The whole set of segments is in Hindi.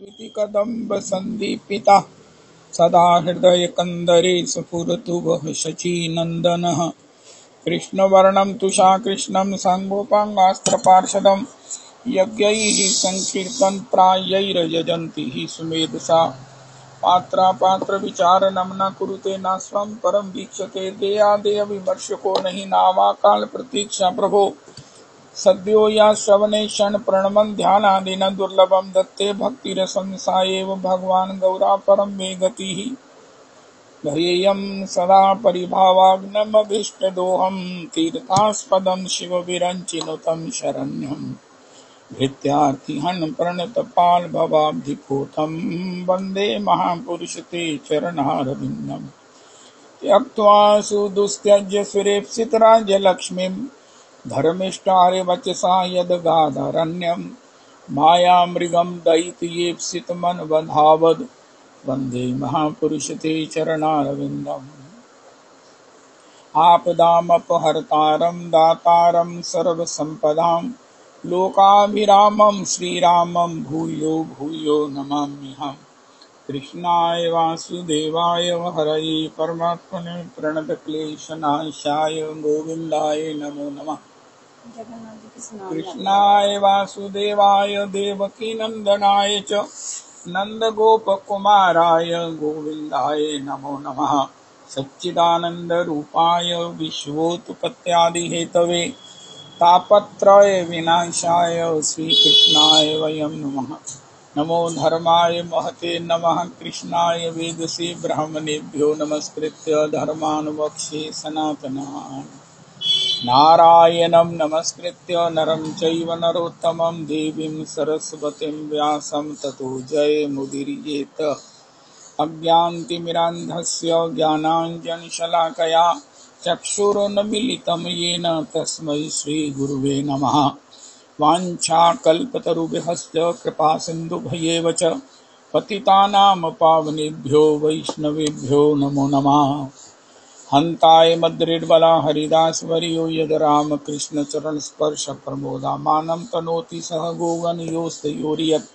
द्विति कदम्ब संदीपिता सदा हृदय कंदरे स्फुरतु वः शचीनन्दनः कृष्णवर्णं तुषाकृष्णं साङ्गोपाङ्गास्त्रपार्षदं यज्ञैः संकीर्तनप्रायैर्यजन्ति हि सुमेधसा पात्रापात्रविचारणं न कुरुते न स्वं परं वीक्षते देयादेयविमर्शको नहि नावाकाल प्रतीक्षा प्रभो सद्यो या श्रवणे क्षण प्रणमन ध्यानादिन दुर्लभम दत्ते भक्तिरसं सा एव भगवान् गौरा परं मे गतिः ध्येयं सदा परिभावाग्नमभीष्टदोहं तीर्थास्पदं शिवविरञ्चिनुतं शरण्यं भृत्यार्तिहन् प्रणतपाल भवाब्धिपूतं वन्दे महापुरुष ते चरणारविन्दम् त्यक्त्वा सुदुस्त्यज्य सुरेप्सितराज्यलक्ष्मीं धर्मिष्ठार्यवचसा यद्गादारण्यं मायामृगं दयितयेप्सितमनवधावद् वन्दे महापुरुष ते चरणारविन्दम् आपदामपहर्तारं दातारं सर्वसम्पदां लोकाभिरामं श्रीरामं भूयो भूयो नमाम्यहम् कृष्णाय वासुदेवाय हरये परमात्मने प्रणतक्लेशनाशाय गोविन्दाय नमो नमः। कृष्णाय वासुदेवाय देवकीनन्दनाय च नन्दगोपकुमाराय गोविन्दाय नमो नमः। सच्चिदानन्दरूपाय विश्वोत्पत्त्यादिहेतवे तापत्रय विनाशाय श्रीकृष्णाय वयं नमः। नमो धर्माय महते नमः कृष्णाय वेदसे ब्राह्मणेभ्यो नमस्कृत्य धर्मान् वक्ष्ये सनातनान् नारायणं नमस्कृत्य नरं चैव नरोत्तमं देवीं सरस्वतीं व्यासं ततो जयमुदीरयेत अज्ञानतिमिरान्धस्य ज्ञानाञ्जनशलाकया चक्षुरुन्मीलितं येन तस्मै श्रीगुरुवे नमः। वाञ्छाकल्पतरुभ्यश्च कृपासिन्धुभ्येव च पतितानां पावनेभ्यो वैष्णवेभ्यो नमो नमः। हन्ताय मद्रेड्बला हरिदासवर्यो यद रामकृष्णचरणस्पर्श प्रमोदामानं तनोति सह गोगणयोस्तयोर्यत्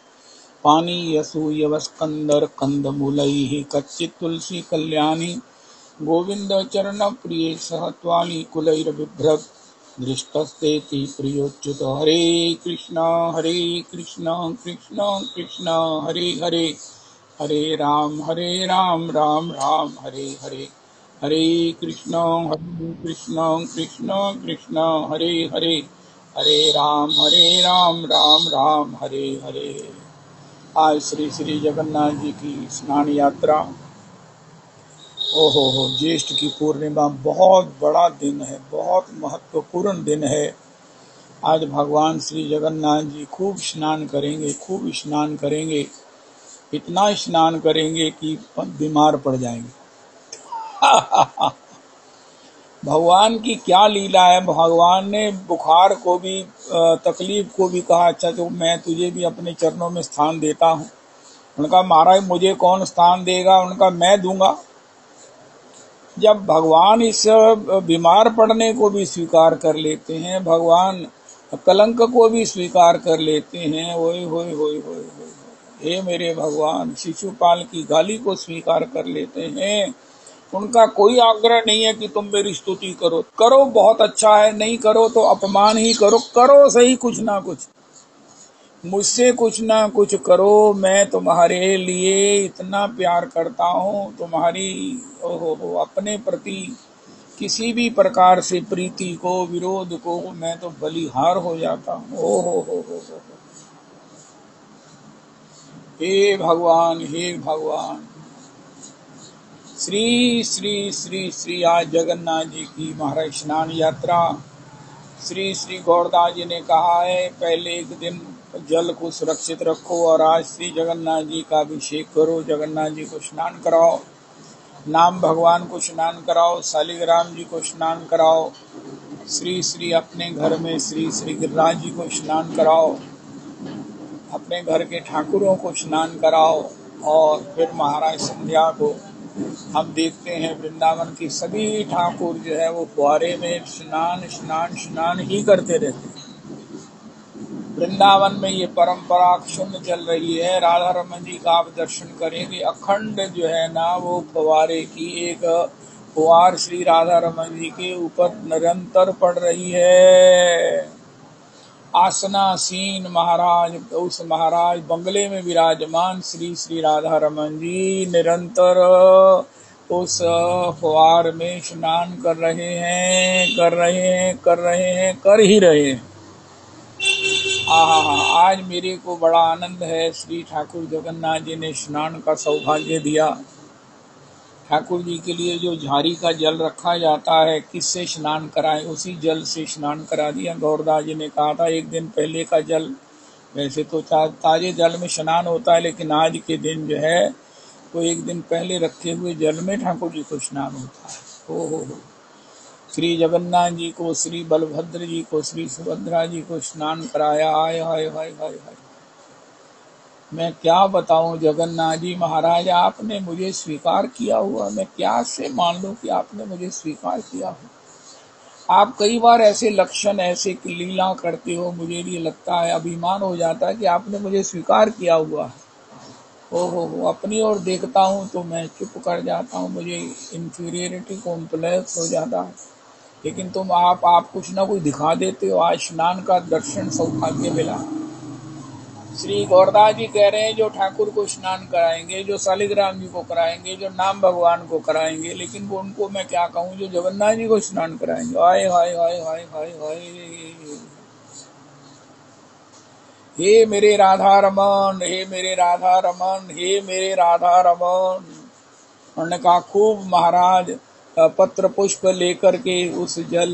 पानीयसूयवस्कन्दर्कन्दमूलैः कच्चित् तुलसी कल्याणी गोविन्दचरणप्रिये सह त्वालिकुलैर्बिभ्रत् दृष्टस्तेति प्रियोच्युत हरे कृष्ण कृष्ण कृष्ण हरे हरे हरे राम राम राम हरे हरे हरे कृष्ण कृष्ण कृष्ण हरे हरे हरे राम राम राम हरे हरे। आज श्री श्री जगन्नाथ जी की स्नान यात्रा। ओहो हो, ज्येष्ठ की पूर्णिमा बहुत बड़ा दिन है, बहुत महत्वपूर्ण दिन है। आज भगवान श्री जगन्नाथ जी खूब स्नान करेंगे, इतना स्नान करेंगे कि बीमार पड़ जाएंगे। भगवान की क्या लीला है। भगवान ने बुखार को भी तकलीफ को भी कहा अच्छा तो मैं तुझे भी अपने चरणों में स्थान देता हूँ। उनका महाराज मुझे कौन स्थान देगा, उनका मैं दूंगा। जब भगवान इस बीमार पड़ने को भी स्वीकार कर लेते हैं, भगवान कलंक को भी स्वीकार कर लेते हैं, ओए होए होए होए होए, हे मेरे भगवान शिशुपाल की गाली को स्वीकार कर लेते हैं। उनका कोई आग्रह नहीं है कि तुम मेरी स्तुति करो, करो बहुत अच्छा है, नहीं करो तो अपमान ही करो, करो सही कुछ ना कुछ, मुझसे कुछ ना कुछ करो। मैं तुम्हारे लिए इतना प्यार करता हूँ, तुम्हारी ओहो अपने प्रति किसी भी प्रकार से प्रीति को विरोध को मैं तो बलिहार हो जाता हूँ। ओहो हे भगवान श्री श्री श्री श्री आज जगन्नाथ जी की महाराज स्नान यात्रा। श्री श्री गौरदास जी ने कहा है पहले एक दिन जल को सुरक्षित रखो और आज श्री जगन्नाथ जी का अभिषेक करो, जगन्नाथ जी को स्नान कराओ, नाम भगवान को स्नान कराओ, शालिग्राम जी को स्नान कराओ, श्री श्री अपने घर में श्री श्री गिरिराज जी को स्नान कराओ, अपने घर के ठाकुरों को स्नान कराओ। और फिर महाराज संध्या को हम देखते हैं वृंदावन की सभी ठाकुर जो है वो फुआरे में स्नान ही करते रहते हैं। वृंदावन में ये परंपरा क्षुण्ण चल रही है। राधा रमन जी का आप दर्शन करेंगे, अखंड जो है ना वो फवारे की एक फुहार श्री राधा रमन जी के ऊपर निरंतर पड़ रही है। आसनासीन महाराज, उस महाराज बंगले में विराजमान श्री श्री राधा रमन जी निरंतर उस फुहार में स्नान कर रहे हैं, कर ही रहे हैं। आज मेरे को बड़ा आनंद है। श्री ठाकुर जगन्नाथ जी ने स्नान का सौभाग्य दिया। ठाकुर जी के लिए जो झारी का जल रखा जाता है, किससे स्नान कराएं, उसी जल से स्नान करा दिया। गौरदास जी ने कहा था एक दिन पहले का जल, वैसे तो ताजे जल में स्नान होता है, लेकिन आज के दिन जो है वो एक दिन पहले रखे हुए जल में ठाकुर जी को स्नान होता है। हो श्री जगन्नाथ जी को, श्री बलभद्र जी को, श्री सुभद्रा जी को स्नान कराया। हाय हाय हाय हाय हाय, मैं क्या बताऊं जगन्नाथ जी महाराज, आपने मुझे स्वीकार किया हुआ, मैं क्या से मान लूं कि आपने मुझे स्वीकार किया हो। आप कई बार ऐसे लक्षण, ऐसे लीला करते हो, मुझे ये लगता है, अभिमान हो जाता है कि आपने मुझे स्वीकार किया हुआ है। हो अपनी ओर देखता हूं तो मैं चुप कर जाता हूं, मुझे इंफीरियरिटी कॉम्प्लेक्स हो जाता है। लेकिन तुम आप कुछ ना कुछ दिखा देते हो। आज स्नान का दर्शन सौभाग्य मिला। श्री गौरदास जी कह रहे हैं जो ठाकुर को स्नान कराएंगे, जो शालिग्राम जी को कराएंगे, जो नाम भगवान को कराएंगे, लेकिन वो उनको मैं क्या कहूँ जो जगन्नाथ जी को स्नान कराएंगे। हाय हाय हाय हाय हाय हाय, हे मेरे राधा रमन, हे मेरे राधा रमन, हे मेरे राधा रमन। उन्होंने कहा खूब महाराज पत्र पुष्प लेकर के उस जल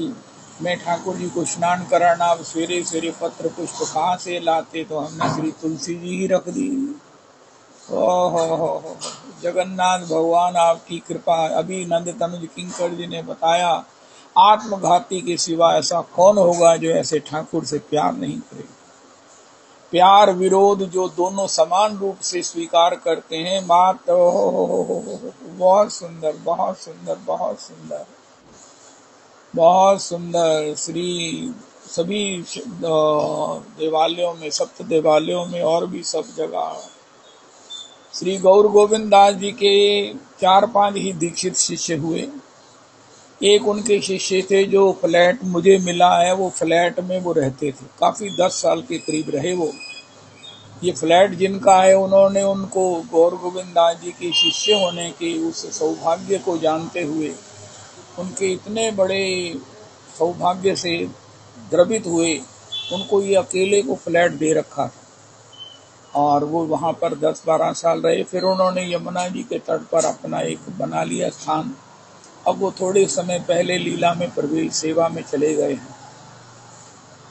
में ठाकुर जी को स्नान कराना। अब सवेरे सवेरे पत्र पुष्प कहाँ से लाते, तो हमने श्री तुलसी जी ही रख दी। ओहो जगन्नाथ भगवान आपकी कृपा। अभी नंद तनुज किंकर जी ने बताया, आत्मघाती के सिवा ऐसा कौन होगा जो ऐसे ठाकुर से प्यार नहीं करे। प्यार विरोध जो दोनों समान रूप से स्वीकार करते हैं। बात बहुत सुंदर, बहुत सुंदर, बहुत सुंदर, बहुत सुंदर। श्री सभी देवालयों में, सप्त देवालयों में और भी सब जगह श्री गौर गोविंद दास जी के 4-5 ही दीक्षित शिष्य हुए। एक उनके शिष्य थे जो फ्लैट मुझे मिला है, वो फ्लैट में वो रहते थे, काफी 10 साल के करीब रहे वो। ये फ्लैट जिनका है, उन्होंने उनको गौर गोविंद दास जी के शिष्य होने के उस सौभाग्य को जानते हुए, उनके इतने बड़े सौभाग्य से द्रवित हुए, उनको ये अकेले को फ्लैट दे रखा था और वो वहाँ पर 10-12 साल रहे। फिर उन्होंने यमुना जी के तट पर अपना एक बना लिया स्थान। अब वो थोड़े समय पहले लीला में प्रवेश सेवा में चले गए हैं।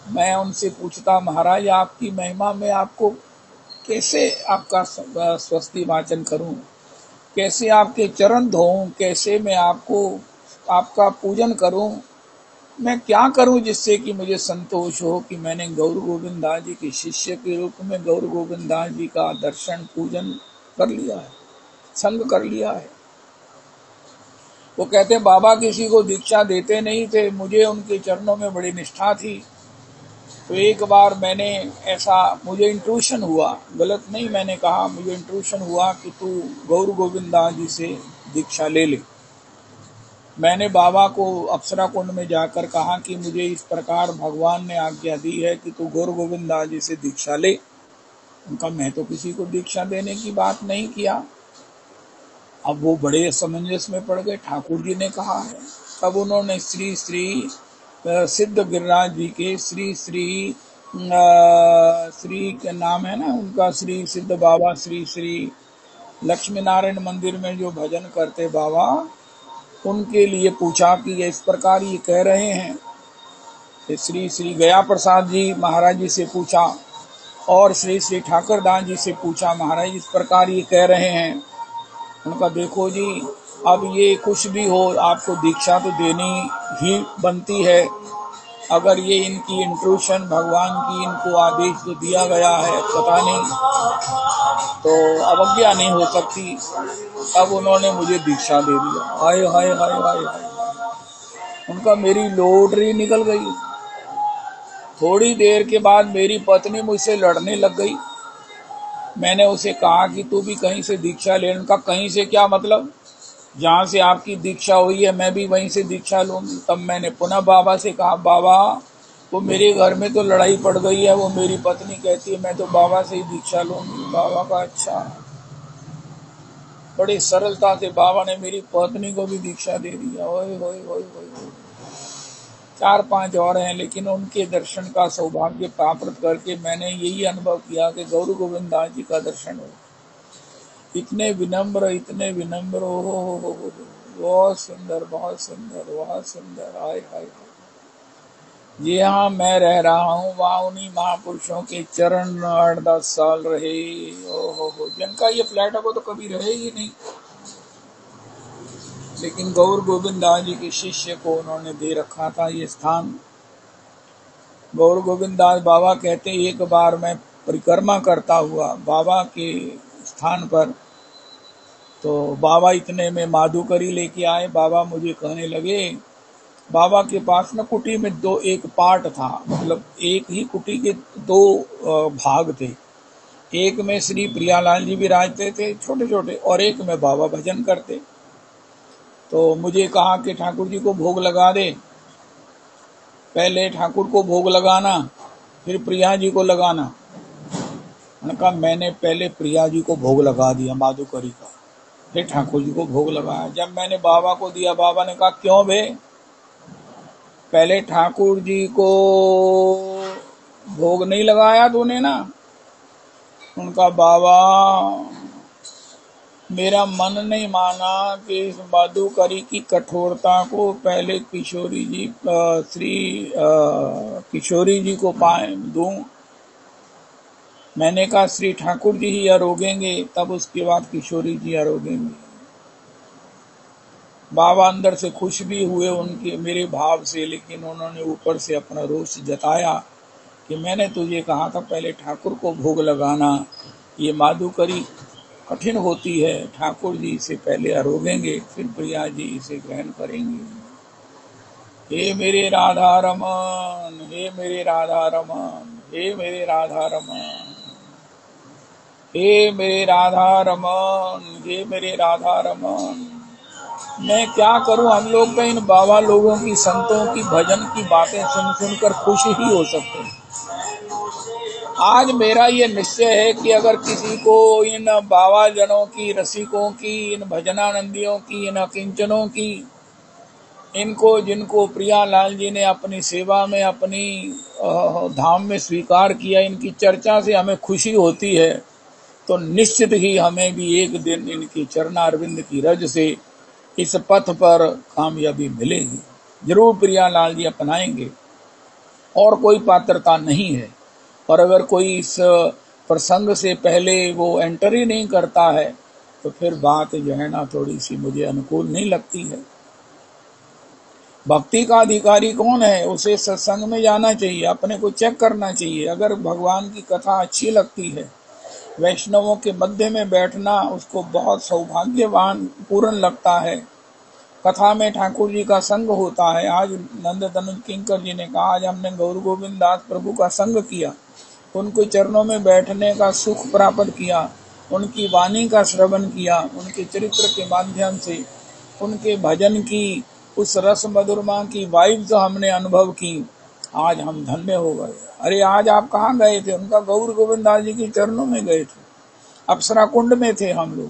मैं उनसे पूछता, महाराज आपकी महिमा में आपको कैसे आपका स्वस्ति वाचन करूं, कैसे आपके चरण धोऊं, कैसे मैं आपको आपका पूजन करूं, मैं क्या करूं जिससे कि मुझे संतोष हो कि मैंने गौर गोविंद दास जी के शिष्य के रूप में गौर गोविंद दास जी का दर्शन पूजन कर लिया है, संग कर लिया है। वो कहते बाबा किसी को दीक्षा देते नहीं थे, मुझे उनके चरणों में बड़ी निष्ठा थी। तो एक बार मैंने ऐसा, मुझे इंट्रूशन हुआ, गलत नहीं मैंने कहा, मुझे इंट्रूशन हुआ कि तू गौर गोविंद दास जी से दीक्षा ले ले। मैंने बाबा को अप्सरा कुंड में जाकर कहा कि मुझे इस प्रकार भगवान ने आज्ञा दी है कि तू गौर गोविंद दास जी से दीक्षा ले। उनका मैं तो किसी को दीक्षा देने की बात नहीं किया। अब वो बड़े असमंजस में पड़ गए, ठाकुर जी ने कहा है। तब उन्होंने श्री श्री सिद्ध गिरिराज जी के श्री के नाम है ना उनका, श्री सिद्ध बाबा, श्री श्री लक्ष्मी नारायण मंदिर में जो भजन करते बाबा, उनके लिए पूछा कि ये इस प्रकार ये कह रहे हैं। श्री श्री गया प्रसाद जी महाराज जी से पूछा और श्री श्री ठाकुर दास जी से पूछा, महाराज इस प्रकार ये कह रहे हैं। उनका देखो जी, अब ये कुछ भी हो, आपको दीक्षा तो देनी ही बनती है। अगर ये इनकी इंट्रूशन भगवान की, इनको आदेश जो दिया गया है, पता नहीं, तो अवज्ञा नहीं हो सकती। अब उन्होंने मुझे दीक्षा दे दिया। हाय हाय हाय हाय हाय, उनका मेरी लॉटरी निकल गई। थोड़ी देर के बाद मेरी पत्नी मुझसे लड़ने लग गई। मैंने उसे कहा कि तू भी कहीं से दीक्षा ले। उनका कहीं से क्या मतलब, जहाँ से आपकी दीक्षा हुई है मैं भी वहीं से दीक्षा लूंगी। तब मैंने पुनः बाबा से कहा, बाबा वो मेरे घर में तो लड़ाई पड़ गई है, वो मेरी पत्नी कहती है मैं तो बाबा से ही दीक्षा लूंगी। बाबा का अच्छा, बड़ी सरलता से बाबा ने मेरी पत्नी को भी दीक्षा दे दिया। ओए होए होए होए। 4-5 और हैं, लेकिन उनके दर्शन का सौभाग्य प्राप्त करके मैंने यही अनुभव किया कि गौर गोविंद दास जी का दर्शन हो। इतने विनम्र, इतने विनम्र, हो, बहुत सुंदर, बहुत सुंदर, बहुत सुंदर। आय हाय। जी हाँ, मैं रह रहा हूँ वहाँ उन्हीं महापुरुषों के चरण 8-10 साल रहे। ओहो, जिनका ये फ्लैट है वो तो कभी रहे ही नहीं, लेकिन गौर गोविंद दास जी के शिष्य को उन्होंने दे रखा था ये स्थान। गौर गोविंद दास बाबा कहते, एक बार मैं परिक्रमा करता हुआ बाबा के स्थान पर, तो बाबा इतने में माधुकरी लेके आए। बाबा मुझे कहने लगे, बाबा के पास न कुटी में एक पार्ट था, मतलब एक ही कुटी के 2 भाग थे। एक में श्री प्रियालाल जी विराजते थे छोटे छोटे, और एक में बाबा भजन करते। तो मुझे कहा कि ठाकुर जी को भोग लगा दे, पहले ठाकुर को भोग लगाना फिर प्रिया जी को लगाना। मैंने कहा मैंने पहले प्रिया जी को भोग लगा दिया माधुकरी का, फिर ठाकुर जी को भोग लगाया। जब मैंने बाबा को दिया, बाबा ने कहा क्यों बे, पहले ठाकुर जी को भोग नहीं लगाया तूने ना। उनका बाबा मेरा मन नहीं माना कि इस माधुकरी की कठोरता को पहले किशोरी जी श्री किशोरी जी को पाए दूं। मैंने कहा श्री ठाकुर जी ही आरोगेंगे, तब उसके बाद किशोरी जी आरोगेंगे। बाबा अंदर से खुश भी हुए उनके मेरे भाव से, लेकिन उन्होंने ऊपर से अपना रोष जताया कि मैंने तुझे कहा था पहले ठाकुर को भोग लगाना, ये माधुकरी कठिन होती है, ठाकुर जी इसे पहले आरोगेंगे फिर प्रिया जी इसे ग्रहण करेंगे। हे मेरे राधा रमन, हे मेरे राधा रमन, हे मेरे राधा रमन, हे मेरे राधा रमन, हे मेरे राधा रमन। मैं क्या करूं, हम लोग तो इन बाबा लोगों की, संतों की भजन की बातें सुन सुनकर खुश ही हो सकते हैं। आज मेरा ये निश्चय है कि अगर किसी को इन बाबा जनों की, रसिकों की, इन भजनानंदियों की, इन अकिंचनों की, इनको जिनको प्रियालाल जी ने अपनी सेवा में, अपनी धाम में स्वीकार किया, इनकी चर्चा से हमें खुशी होती है, तो निश्चित ही हमें भी एक दिन इनकी चरणारविंद की रज से इस पथ पर कामयाबी मिलेगी। जरूर प्रियालाल जी अपनाएंगे, और कोई पात्रता नहीं है। और अगर कोई इस प्रसंग से पहले वो एंटर ही नहीं करता है, तो फिर बात जो है ना थोड़ी सी मुझे अनुकूल नहीं लगती है। भक्ति का अधिकारी कौन है, उसे सत्संग में जाना चाहिए, अपने को चेक करना चाहिए। अगर भगवान की कथा अच्छी लगती है, वैष्णवों के मध्य में बैठना उसको बहुत सौभाग्यवान पूर्ण लगता है। कथा में ठाकुर जी का संग होता है। आज नंद तनुज किंकर जी ने कहा, आज हमने गौर गोविंद दास प्रभु का संग किया, उनके चरणों में बैठने का सुख प्राप्त किया, उनकी वाणी का श्रवण किया, उनके चरित्र के माध्यम से उनके भजन की उस रस मधुरमा की वाइब्स हमने अनुभव की। आज हम धन्य हो गए। अरे आज आप कहाँ गए थे, उनका गौर गोविंद दास जी के चरणों में गए थे, अप्सरा कुंड में थे हम लोग।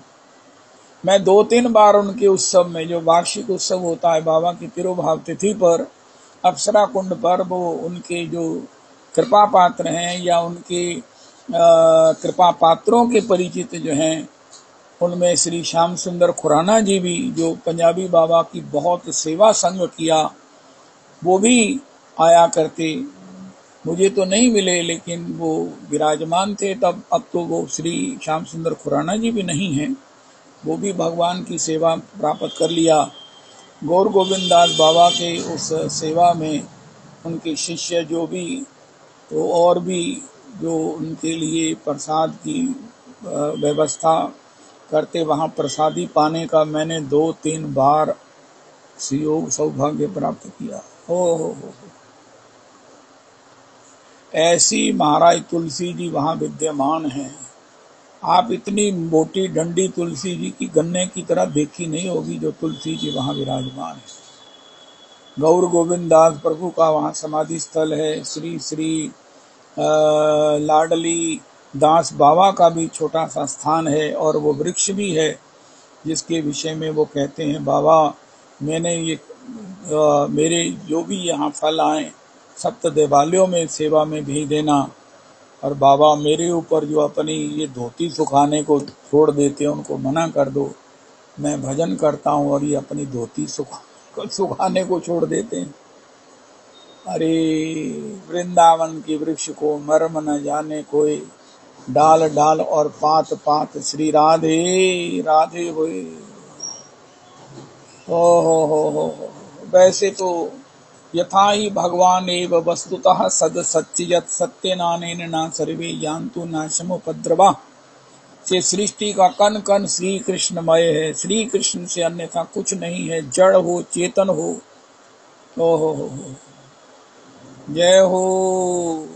मैं 2-3 बार उनके उत्सव में, जो वार्षिक उत्सव होता है बाबा की तिरुभाव तिथि पर, अप्सरा कुंड पर, वो उनके जो कृपा पात्र हैं या उनके कृपा पात्रों के परिचित जो हैं, उनमें श्री श्याम सुंदर खुराना जी भी, जो पंजाबी बाबा की बहुत सेवा संग किया, वो भी आया करते। मुझे तो नहीं मिले, लेकिन वो विराजमान थे तब। अब तो वो श्री श्याम सुंदर खुराना जी भी नहीं हैं, वो भी भगवान की सेवा प्राप्त कर लिया। गौर गोविंद दास बाबा के उस सेवा में उनके शिष्य जो भी, तो और भी जो उनके लिए प्रसाद की व्यवस्था करते, वहाँ प्रसादी पाने का मैंने 2-3 बार सुयोग सौभाग्य प्राप्त किया। हो। ऐसी महाराज तुलसी जी वहां विद्यमान हैं। आप इतनी मोटी डंडी तुलसी जी की गन्ने की तरह देखी नहीं होगी जो तुलसी जी वहां विराजमान है। गौर गोविंद दास प्रभु का वहां समाधि स्थल है। श्री श्री लाडली दास बाबा का भी छोटा सा स्थान है और वो वृक्ष भी है जिसके विषय में वो कहते हैं, बाबा मैंने ये मेरे जो भी यहाँ फल आए सप्त देवालयों में सेवा में भेज देना, और बाबा मेरे ऊपर जो अपनी ये धोती सुखाने को छोड़ देते हैं उनको मना कर दो। मैं भजन करता हूँ और ये अपनी धोती सुखाने को छोड़ देते हैं। अरे वृंदावन की वृक्ष को मर्म न जाने कोई, डाल डाल और पात पात श्री राधे राधे होए। हो। वैसे तो यथा ही भगवान एव वस्तुतः सद सच्चियत सत्यनानेन ना सर्वे जानतु नाशमुपद्रवा से सृष्टि का कण कण श्री कृष्णमय है। श्री कृष्ण से अन्यथा कुछ नहीं है, जड़ हो चेतन हो। ओहो जय हो।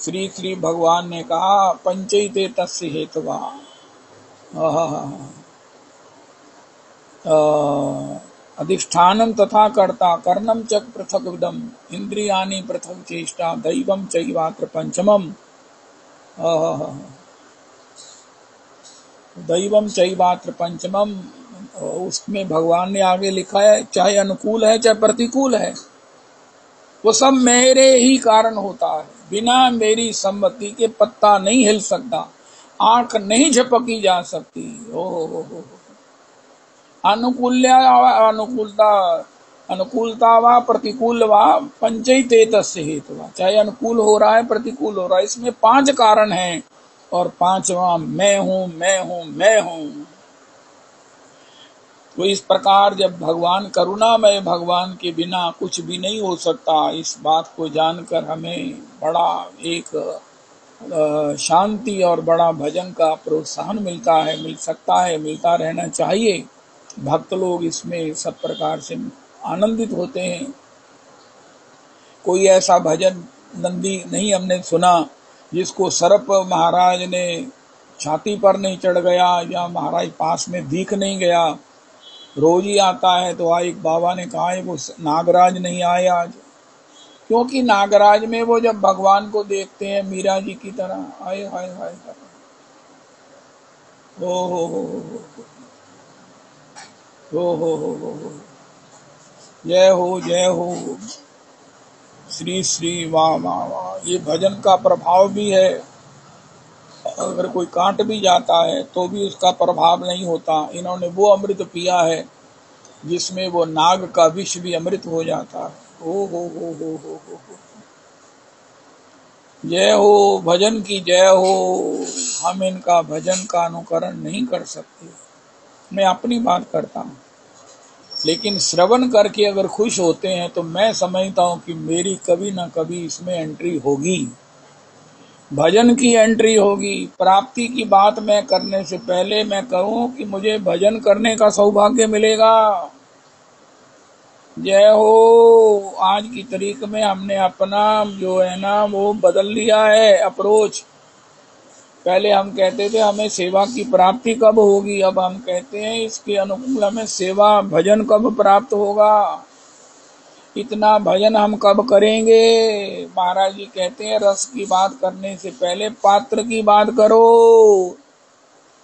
श्री श्री भगवान ने कहा पंचैते तस्य हेतवा, अधिष्ठानम तथा कर्ता कर्णम च पृथक विदम इंद्रियाणि पृथक चेष्टा दैवम चैवात्र पंचमम। दैवम चैवात्र पंचमम, उसमें भगवान ने आगे लिखा है चाहे अनुकूल है चाहे प्रतिकूल है वो सब मेरे ही कारण होता है। बिना मेरी सम्मति के पत्ता नहीं हिल सकता, आंख नहीं झपकी जा सकती। ओहो अनुकूलता व प्रतिकूल व पंचैते तस्य हेतवा, चाहे अनुकूल हो रहा है प्रतिकूल हो रहा है, इसमें 5 कारण हैं और 5वां मैं हूं। तो इस प्रकार जब भगवान करुणामय, भगवान के बिना कुछ भी नहीं हो सकता, इस बात को जानकर हमें बड़ा एक शांति और बड़ा भजन का प्रोत्साहन मिलता है, मिल सकता है, मिलता रहना चाहिए। भक्त लोग इसमें सब प्रकार से आनंदित होते हैं। कोई ऐसा भजन नंदी नहीं हमने सुना जिसको सर्प महाराज ने छाती पर नहीं चढ़ गया या महाराज पास में दिख नहीं गया। रोज ही आता है। तो एक बाबा ने कहा है वो नागराज नहीं आए आज, क्योंकि नागराज में वो जब भगवान को देखते हैं मीरा जी की तरह, आए हाय हाय हाय, हो जय हो श्री श्री वाह वाह वाह। ये भजन का प्रभाव भी है। अगर कोई काट भी जाता है तो भी उसका प्रभाव नहीं होता। इन्होंने वो अमृत पिया है जिसमें वो नाग का विष भी अमृत हो जाता है। हो जय हो, भजन की जय हो। हम इनका भजन का अनुकरण नहीं कर सकते। मैं अपनी बात करता हूँ, लेकिन श्रवण करके अगर खुश होते हैं तो मैं समझता हूँ कि मेरी कभी ना कभी इसमें एंट्री होगी, भजन की एंट्री होगी। प्राप्ति की बात मैं करने से पहले मैं कहूँ कि मुझे भजन करने का सौभाग्य मिलेगा। जय हो। आज की तारीख में हमने अपना जो है ना वो बदल लिया है अप्रोच। पहले हम कहते थे हमें सेवा की प्राप्ति कब होगी, अब हम कहते हैं इसके अनुकूल हमें सेवा भजन कब प्राप्त होगा, इतना भजन हम कब करेंगे। महाराज जी कहते हैं रस की बात करने से पहले पात्र की बात करो।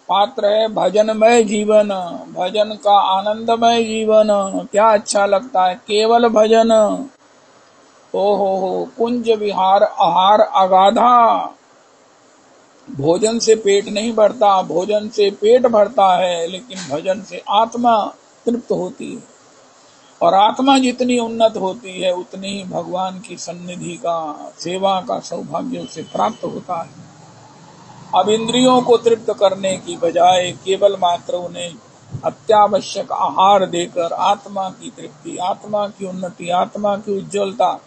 पात्र है भजनमय जीवन, भजन का आनंदमय जीवन। क्या अच्छा लगता है केवल भजन। हो कुंज विहार आहार अगाधा। भोजन से पेट नहीं भरता, भोजन से पेट भरता है, लेकिन भजन से आत्मा तृप्त होती है। और आत्मा जितनी उन्नत होती है उतनी ही भगवान की सन्निधि का, सेवा का सौभाग्य उसे प्राप्त होता है। अब इंद्रियों को तृप्त करने की बजाय केवल मात्र उन्हें अत्यावश्यक आहार देकर आत्मा की तृप्ति, आत्मा की उन्नति, आत्मा की उज्ज्वलता,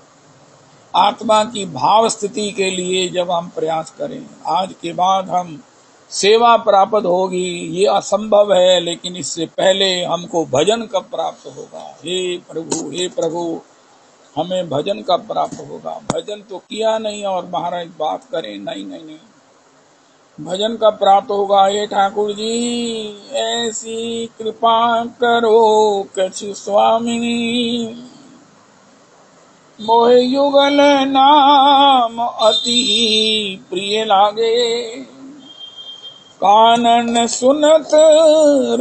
आत्मा की भाव स्थिति के लिए जब हम प्रयास करें, आज के बाद हम सेवा प्राप्त होगी ये असंभव है, लेकिन इससे पहले हमको भजन कब प्राप्त होगा। हे प्रभु हमें भजन का प्राप्त होगा। भजन तो किया नहीं और महाराज बात करें, नहीं नहीं नहीं, भजन का प्राप्त होगा। ये ठाकुर जी ऐसी कृपा करो कछु स्वामिनी, मोहे युगल नाम अति प्रिय लागे, कानन सुनत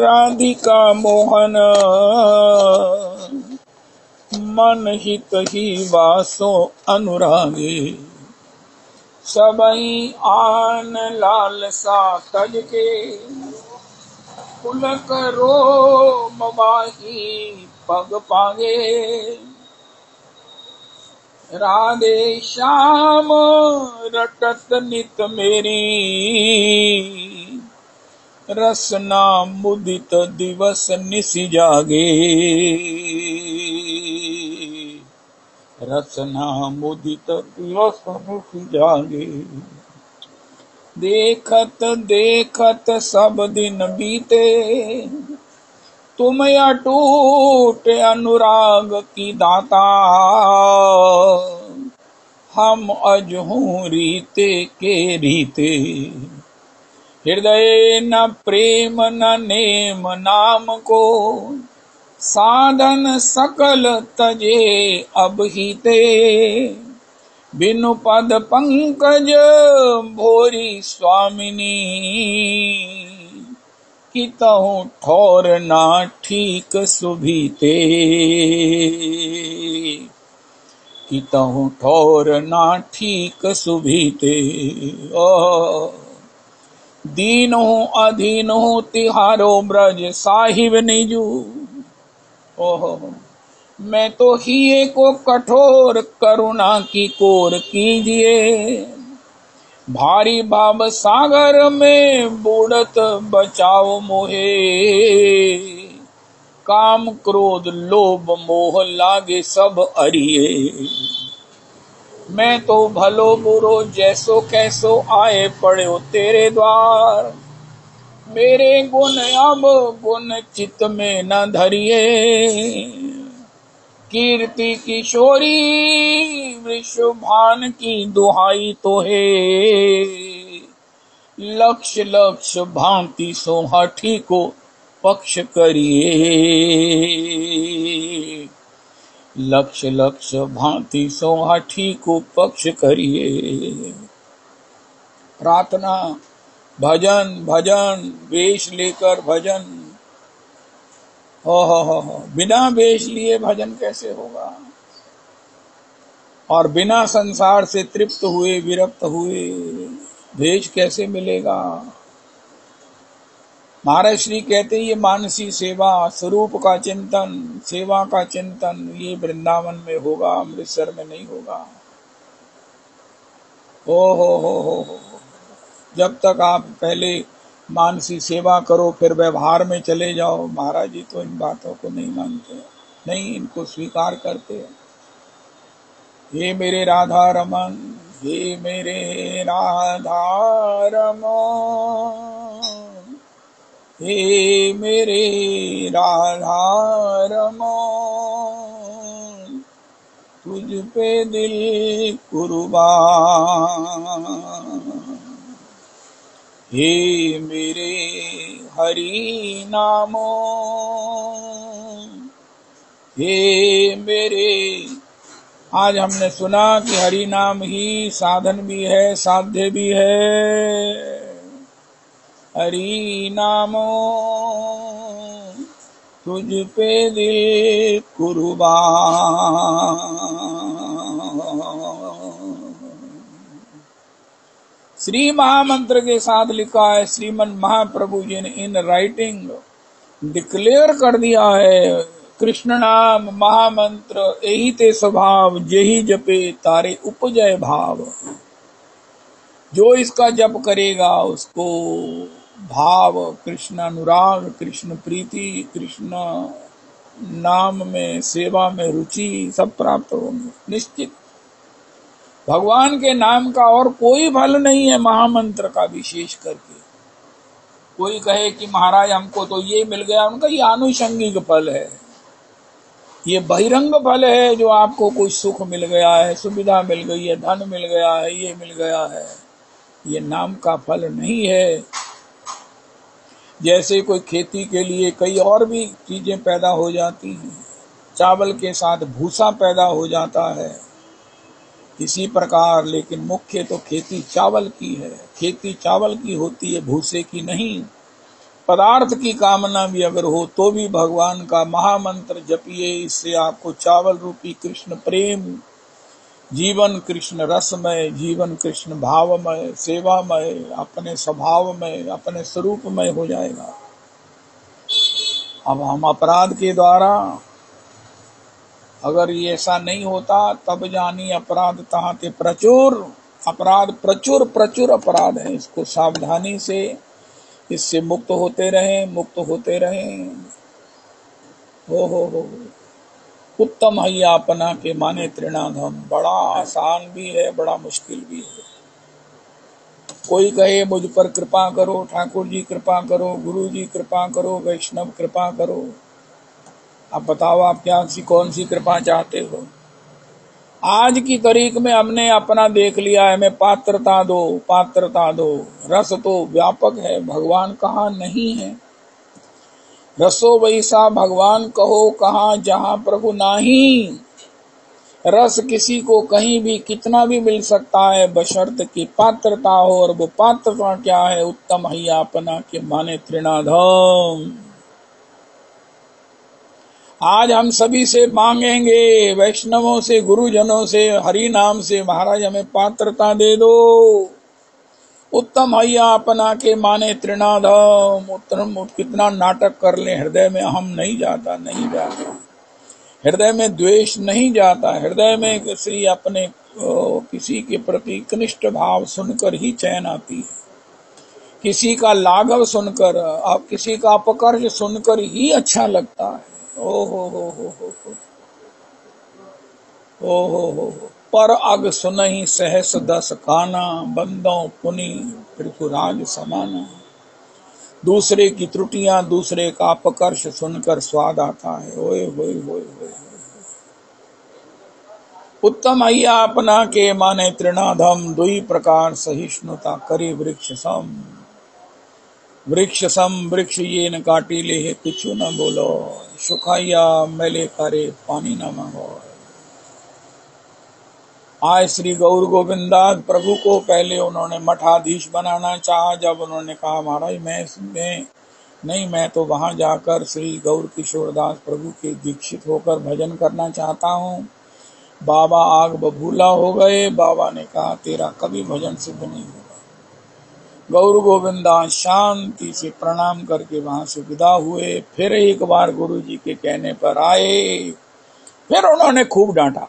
राधिका मोहन, मन हित ही वासो अनुरागे, सबई आन लालसा तज के, पुलक रोम बाही पग पागे, राधे श्याम रटत नित मेरी, रसना मुदित दिवस निसि जागे, रसना मुदित दिवस निसि जागे। देखत देखत सब दिन बीते, तुम अटूट अनुराग की दाता, हम अजहूं रीते के रीते, हृदय न प्रेम न नेम नाम को, साधन सकल तजे अबहिते, बिनु पद पंकज भोरी स्वामिनी, कितहु ठौर ना ठीक सुभीते, कितहु ठौर ना ठीक सुभीते। दीनो अधीनो तिहारो ब्रज साहिब निजू, ओहो मैं तो हिये को कठोर करुणा की कोर कीजिए, भारी भाव सागर में बूढ़त बचाओ मोहे, काम क्रोध लोभ मोह लागे सब अरिये, मैं तो भलो बुरो जैसो कैसो आए पड़ो तेरे द्वार, मेरे गुण अब गुण चित में न धरिए, कीर्ति किशोरी वृषभान की दुहाई तो है, लक्ष्य लक्ष्य भांति सो हठी को पक्ष करिए, लक्ष्य लक्ष्य भांति सो हठी को पक्ष करिए। प्रार्थना भजन भजन वेश लेकर भजन, हो बिना वेश लिए भजन कैसे होगा, और बिना संसार से तृप्त हुए विरक्त हुए वेश कैसे मिलेगा। महाराज श्री कहते हैं ये मानसी सेवा, स्वरूप का चिंतन, सेवा का चिंतन ये वृंदावन में होगा, अमृतसर में नहीं होगा। ओ हो जब तक आप पहले मानसी सेवा करो फिर व्यवहार में चले जाओ। महाराज जी तो इन बातों को नहीं मानते, नहीं इनको स्वीकार करते। हे मेरे राधा रमन, हे मेरे राधा रमन, हे मेरे राधा रमन, तुझ पे दिल कुर्बान, हे मेरे हरि नामो, हे मेरे। आज हमने सुना कि हरि नाम ही साधन भी है, साध्य भी है। हरि नामो तुझ पे दिल कुर्बान। श्री महामंत्र के साथ लिखा है, श्रीमन महाप्रभु जी ने इन राइटिंग डिक्लेयर कर दिया है, कृष्ण नाम महामंत्र यही ते स्वभाव, जेहि जपे तारे उपजय भाव। जो इसका जप करेगा उसको भाव, कृष्ण अनुराग, कृष्ण प्रीति, कृष्ण नाम में, सेवा में रुचि सब प्राप्त होंगे निश्चित। भगवान के नाम का और कोई फल नहीं है महामंत्र का विशेष करके। कोई कहे कि महाराज हमको तो ये मिल गया, उनका ये आनुषंगिक फल है। ये बहिरंग फल है जो आपको कोई सुख मिल गया है, सुविधा मिल गई है, धन मिल गया है, ये मिल गया है, ये नाम का फल नहीं है। जैसे कोई खेती के लिए कई और भी चीजें पैदा हो जाती हैं, चावल के साथ भूसा पैदा हो जाता है, इसी प्रकार लेकिन मुख्य तो खेती चावल की है, खेती चावल की होती है, भूसे की नहीं। पदार्थ की कामना भी अगर हो तो भी भगवान का महामंत्र जपिए, इससे आपको चावल रूपी कृष्ण प्रेम, जीवन कृष्ण रसमय, जीवन कृष्ण भावमय, सेवामय, अपने स्वभावमय, अपने स्वरूपमय हो जाएगा। अब हम अपराध के द्वारा अगर ये ऐसा नहीं होता तब जानी अपराध ताते प्रचुर, अपराध प्रचुर प्रचुर अपराध है, इसको सावधानी से इससे मुक्त होते रहें, मुक्त होते रहें। हो उत्तम है अपना के माने त्रिनाधम, बड़ा आसान भी है, बड़ा मुश्किल भी है। कोई कहे मुझ पर कृपा करो, ठाकुर जी कृपा करो, गुरु जी कृपा करो, वैष्णव कृपा करो। अब बताओ आप कौन सी कृपा चाहते हो। आज की तारीख में हमने अपना देख लिया है, हमें पात्रता दो, पात्रता दो। रस तो व्यापक है, भगवान कहाँ नहीं है। रसो वैसा भगवान कहो कहाँ जहाँ प्रभु नाही। रस किसी को कहीं भी कितना भी मिल सकता है, बशर्त की पात्रता हो। और वो पात्रता क्या है, उत्तम है अपना के माने त्रिनाधम। आज हम सभी से मांगेंगे, वैष्णवों से, गुरुजनों से, हरि नाम से, महाराज हमें पात्रता दे दो। उत्तम हैया अपना के माने त्रिनाधम। उत्तम कितना नाटक कर ले, हृदय में अहम नहीं जाता, नहीं जाता, हृदय में द्वेष नहीं जाता, हृदय में किसी के प्रति कनिष्ठ भाव सुनकर ही चैन आती है, किसी का लाघव सुनकर, अब किसी का अपकर्ष सुनकर ही अच्छा लगता है। ओ हो पर अग सुनहि सहस दस काना, बंदों पुनि पृथुराज समाना। दूसरे की त्रुटियां, दूसरे का अपकर्ष सुनकर स्वाद आता है। ओए होए होए होए। उत्तम हैया अपना के माने त्रिनाधम, दुई प्रकार सहिष्णुता करे वृक्ष सम। वृक्ष सम वृक्ष ये न काटी ले, कुछ न बोलो, सुखाइया मैले करे पानी न मांगो। आज श्री गौर गोविंदास प्रभु को पहले उन्होंने मठाधीश बनाना चाहा, जब उन्होंने कहा महाराज मैं तो वहां जाकर श्री गौर किशोरदास प्रभु के दीक्षित होकर भजन करना चाहता हूँ। बाबा आग बबूला हो गए। बाबा ने कहा तेरा कभी भजन सिद्ध नहीं होगा। गौर गोविंदास शांति से प्रणाम करके वहां से विदा हुए। फिर एक बार गुरु जी के कहने पर आए, फिर उन्होंने खूब डांटा।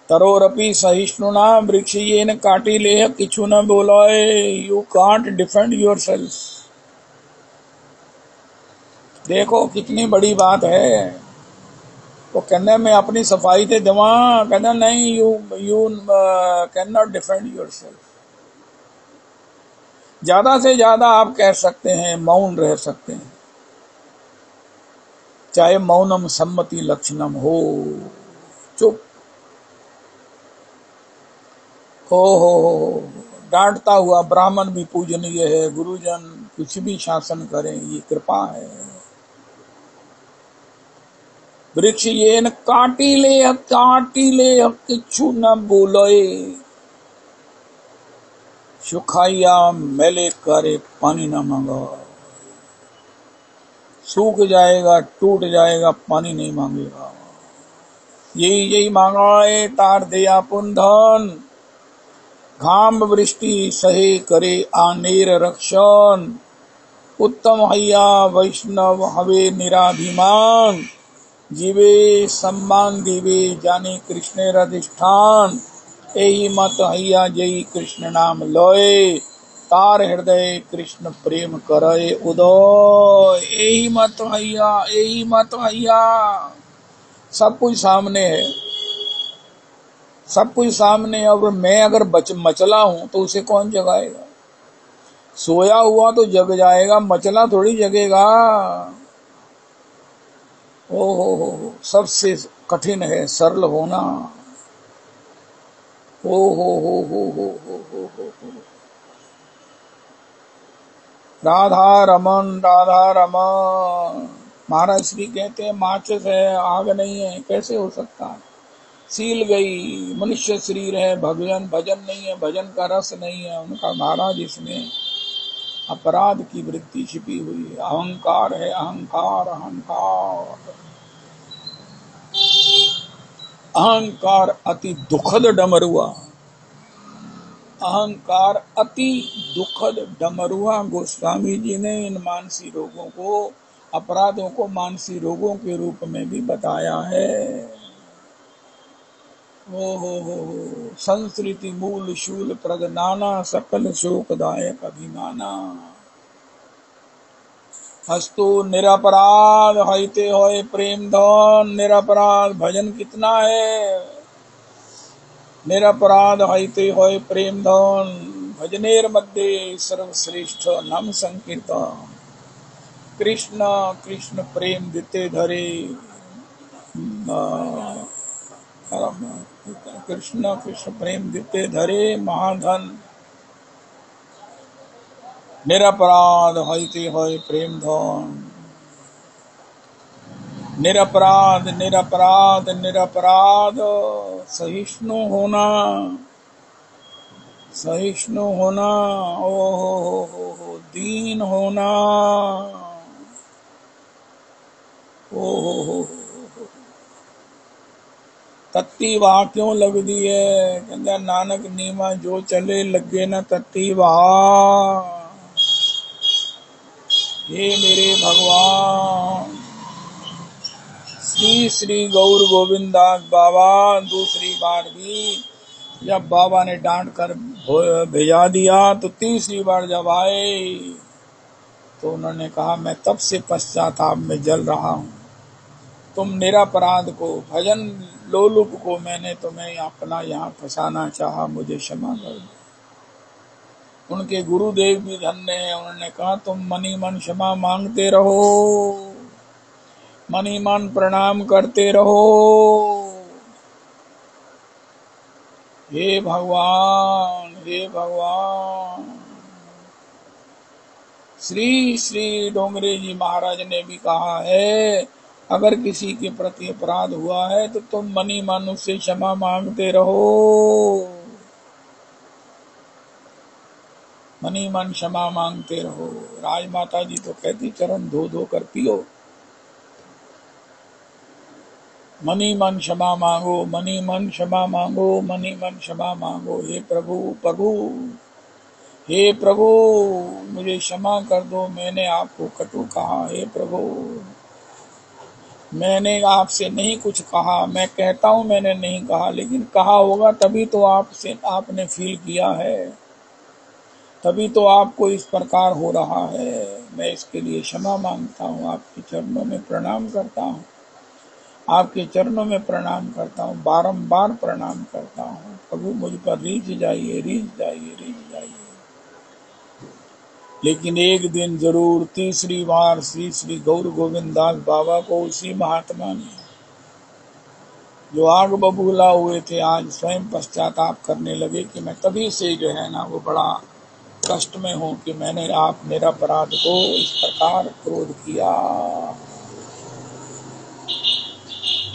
तरोरपि सहिष्णुना वृक्ष ये न काटी ले, किछु न बोलोए, यू कांट डिफेंड योरसेल्फ। देखो कितनी बड़ी बात है। वो कहने में अपनी सफाई थे जमा, कहना नहीं, you can not defend yourself. ज्यादा से ज्यादा आप कह सकते हैं, मौन रह सकते हैं, चाहे मौनम सम्मति लक्षणम हो, चुप। हो डांटता हुआ ब्राह्मण भी पूजनीय है, गुरुजन कुछ भी शासन करें, ये कृपा है। वृक्ष ये न काटी ले किछु न बोलोए, सुखाइया मैले करे पानी न मांगो। सूख जाएगा, टूट जाएगा, पानी नहीं मांगेगा। यही मांगा तार दया पुंधन, घाम वृष्टि सहे करे आनेर रक्षण। उत्तम हैया वैष्णव हवे निराभिमान, जीवे सम्मान दिवे जाने कृष्णेर अधिष्ठान। यही मत हैया जय कृष्ण नाम लोए, तार हृदय कृष्ण प्रेम करे उदय। यही मत हैया, यही मत हैया। सब कुछ सामने है, सब कुछ सामने। और मैं अगर मचला हूं तो उसे कौन जगाएगा। सोया हुआ तो जग जाएगा, मचला थोड़ी जगेगा। ओ हो, सबसे कठिन है सरल होना। ओ हो। राधा रमन राधा रमन। महाराज श्री कहते हैं माचिस है, आग नहीं है, कैसे हो सकता है? सील गई, मनुष्य शरीर है, भजन भजन नहीं है, भजन का रस नहीं है। उनका महाराज इसमें अपराध की वृत्ति छिपी हुई है, अहंकार है, अहंकार अहंकार अहंकार अति दुखद डमरुआ। अहंकार अति दुखद डमरुआ। गोस्वामी जी ने इन मानसी रोगों को, अपराधों को मानसी रोगों के रूप में भी बताया है। ओ हो, संस्कृति मूल शूल प्रगनाना, सकल शोकदायक अभिमाना। हस्तु निरपराध हईते होए प्रेम धन। निरपराध भजन कितना है? निरपराध हईते होए प्रेम धन। भजनेर मध्य सर्वश्रेष्ठ नाम संकीर्तन। कृष्ण कृष्ण प्रेम दिते धरे, कृष्ण कृष्ण प्रेम दिते धरे महाधन। निरपराध हईते होए प्रेम धन। निरपराध निरपराध निरपराध। सहिष्णु होना, सहिष्णु होना। ओ हो, दीन होना। ओ हो, तत्ती वाह क्यों लग दी है? कहता नानक नीमा जो चले, लगे न तत्ती वाह। हे मेरे भगवान श्री श्री गौर गोविंदास बाबा दूसरी बार भी जब बाबा ने डांट कर भेजा दिया तो तीसरी बार जब आए तो उन्होंने कहा मैं तब से पश्चाताप में जल रहा हूँ। तुम निरपराध को, भजन लोलुप को मैंने तुम्हें अपना यहाँ फंसाना चाहा, मुझे क्षमा कर दो। उनके गुरुदेव भी धन्य हैं, उन्होंने कहा तुम मनी मन क्षमा मांगते रहो, मनी मन प्रणाम करते रहो। हे भगवान, हे भगवान। श्री श्री डोंगरे जी महाराज ने भी कहा है अगर किसी के प्रति अपराध हुआ है तो तुम मनी मन उससे क्षमा मांगते रहो, मनी मन क्षमा मांगते रहो। राजमाता जी तो कहती चरण धो धो कर पियो, मनी मन क्षमा मांगो, मनी मन क्षमा मांगो, मनी मन क्षमा मांगो। हे प्रभु प्रभु, हे प्रभु मुझे क्षमा कर दो, मैंने आपको कटु कहा। हे प्रभु मैंने आपसे नहीं कुछ कहा, मैं कहता हूं मैंने नहीं कहा, लेकिन कहा होगा तभी तो आपने फील किया है, तभी तो आपको इस प्रकार हो रहा है। मैं इसके लिए क्षमा मांगता हूं, आपके चरणों में प्रणाम करता हूं, आपके चरणों में प्रणाम करता हूं, बारंबार प्रणाम करता हूं। प्रभु मुझ पर रीझ जाइए, रीझ जाइए, रीझ जाइए। लेकिन एक दिन जरूर तीसरी बार श्री श्री गौर गोविंदास बाबा को उसी महात्मा ने जो आग बबूला हुए थे आज स्वयं पश्चाताप करने लगे कि मैं तभी से जो है ना वो बड़ा कष्ट में हूं कि मैंने आप निरपराध को इस प्रकार क्रोध किया।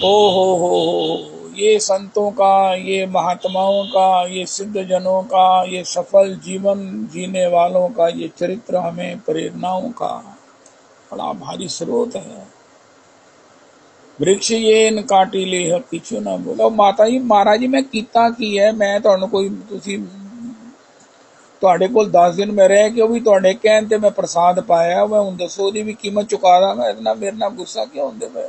ओ हो, ये संतों का, ये महात्माओं का, ये सिद्ध जनों का, ये सफल जीवन जीने वालों का ये चरित्र हमें प्रेरणाओं का बड़ा भारी स्रोत है। वृक्ष ये न काटी ले किचु ना बोला। माता जी महाराज जी मैं कीता की है, मैं ਤੁਹਾਨੂੰ ਕੋਈ ਤੁਸੀਂ ਤੁਹਾਡੇ ਕੋਲ 10 ਦਿਨ ਮੈਂ ਰਹਿ ਕੇ ਉਹ ਵੀ ਤੁਹਾਡੇ ਕਹਿਣ ਤੇ ਮੈਂ ਪ੍ਰਸਾਦ ਪਾਇਆ, ਮੈਂ ਹੁਣ ਦੱਸੋ ਉਹਦੀ ਵੀ ਕੀਮਤ ਚੁਕਾ ਦਾਂਗਾ, इतना मेरे ਨਾਲ गुस्सा क्यों होते पे?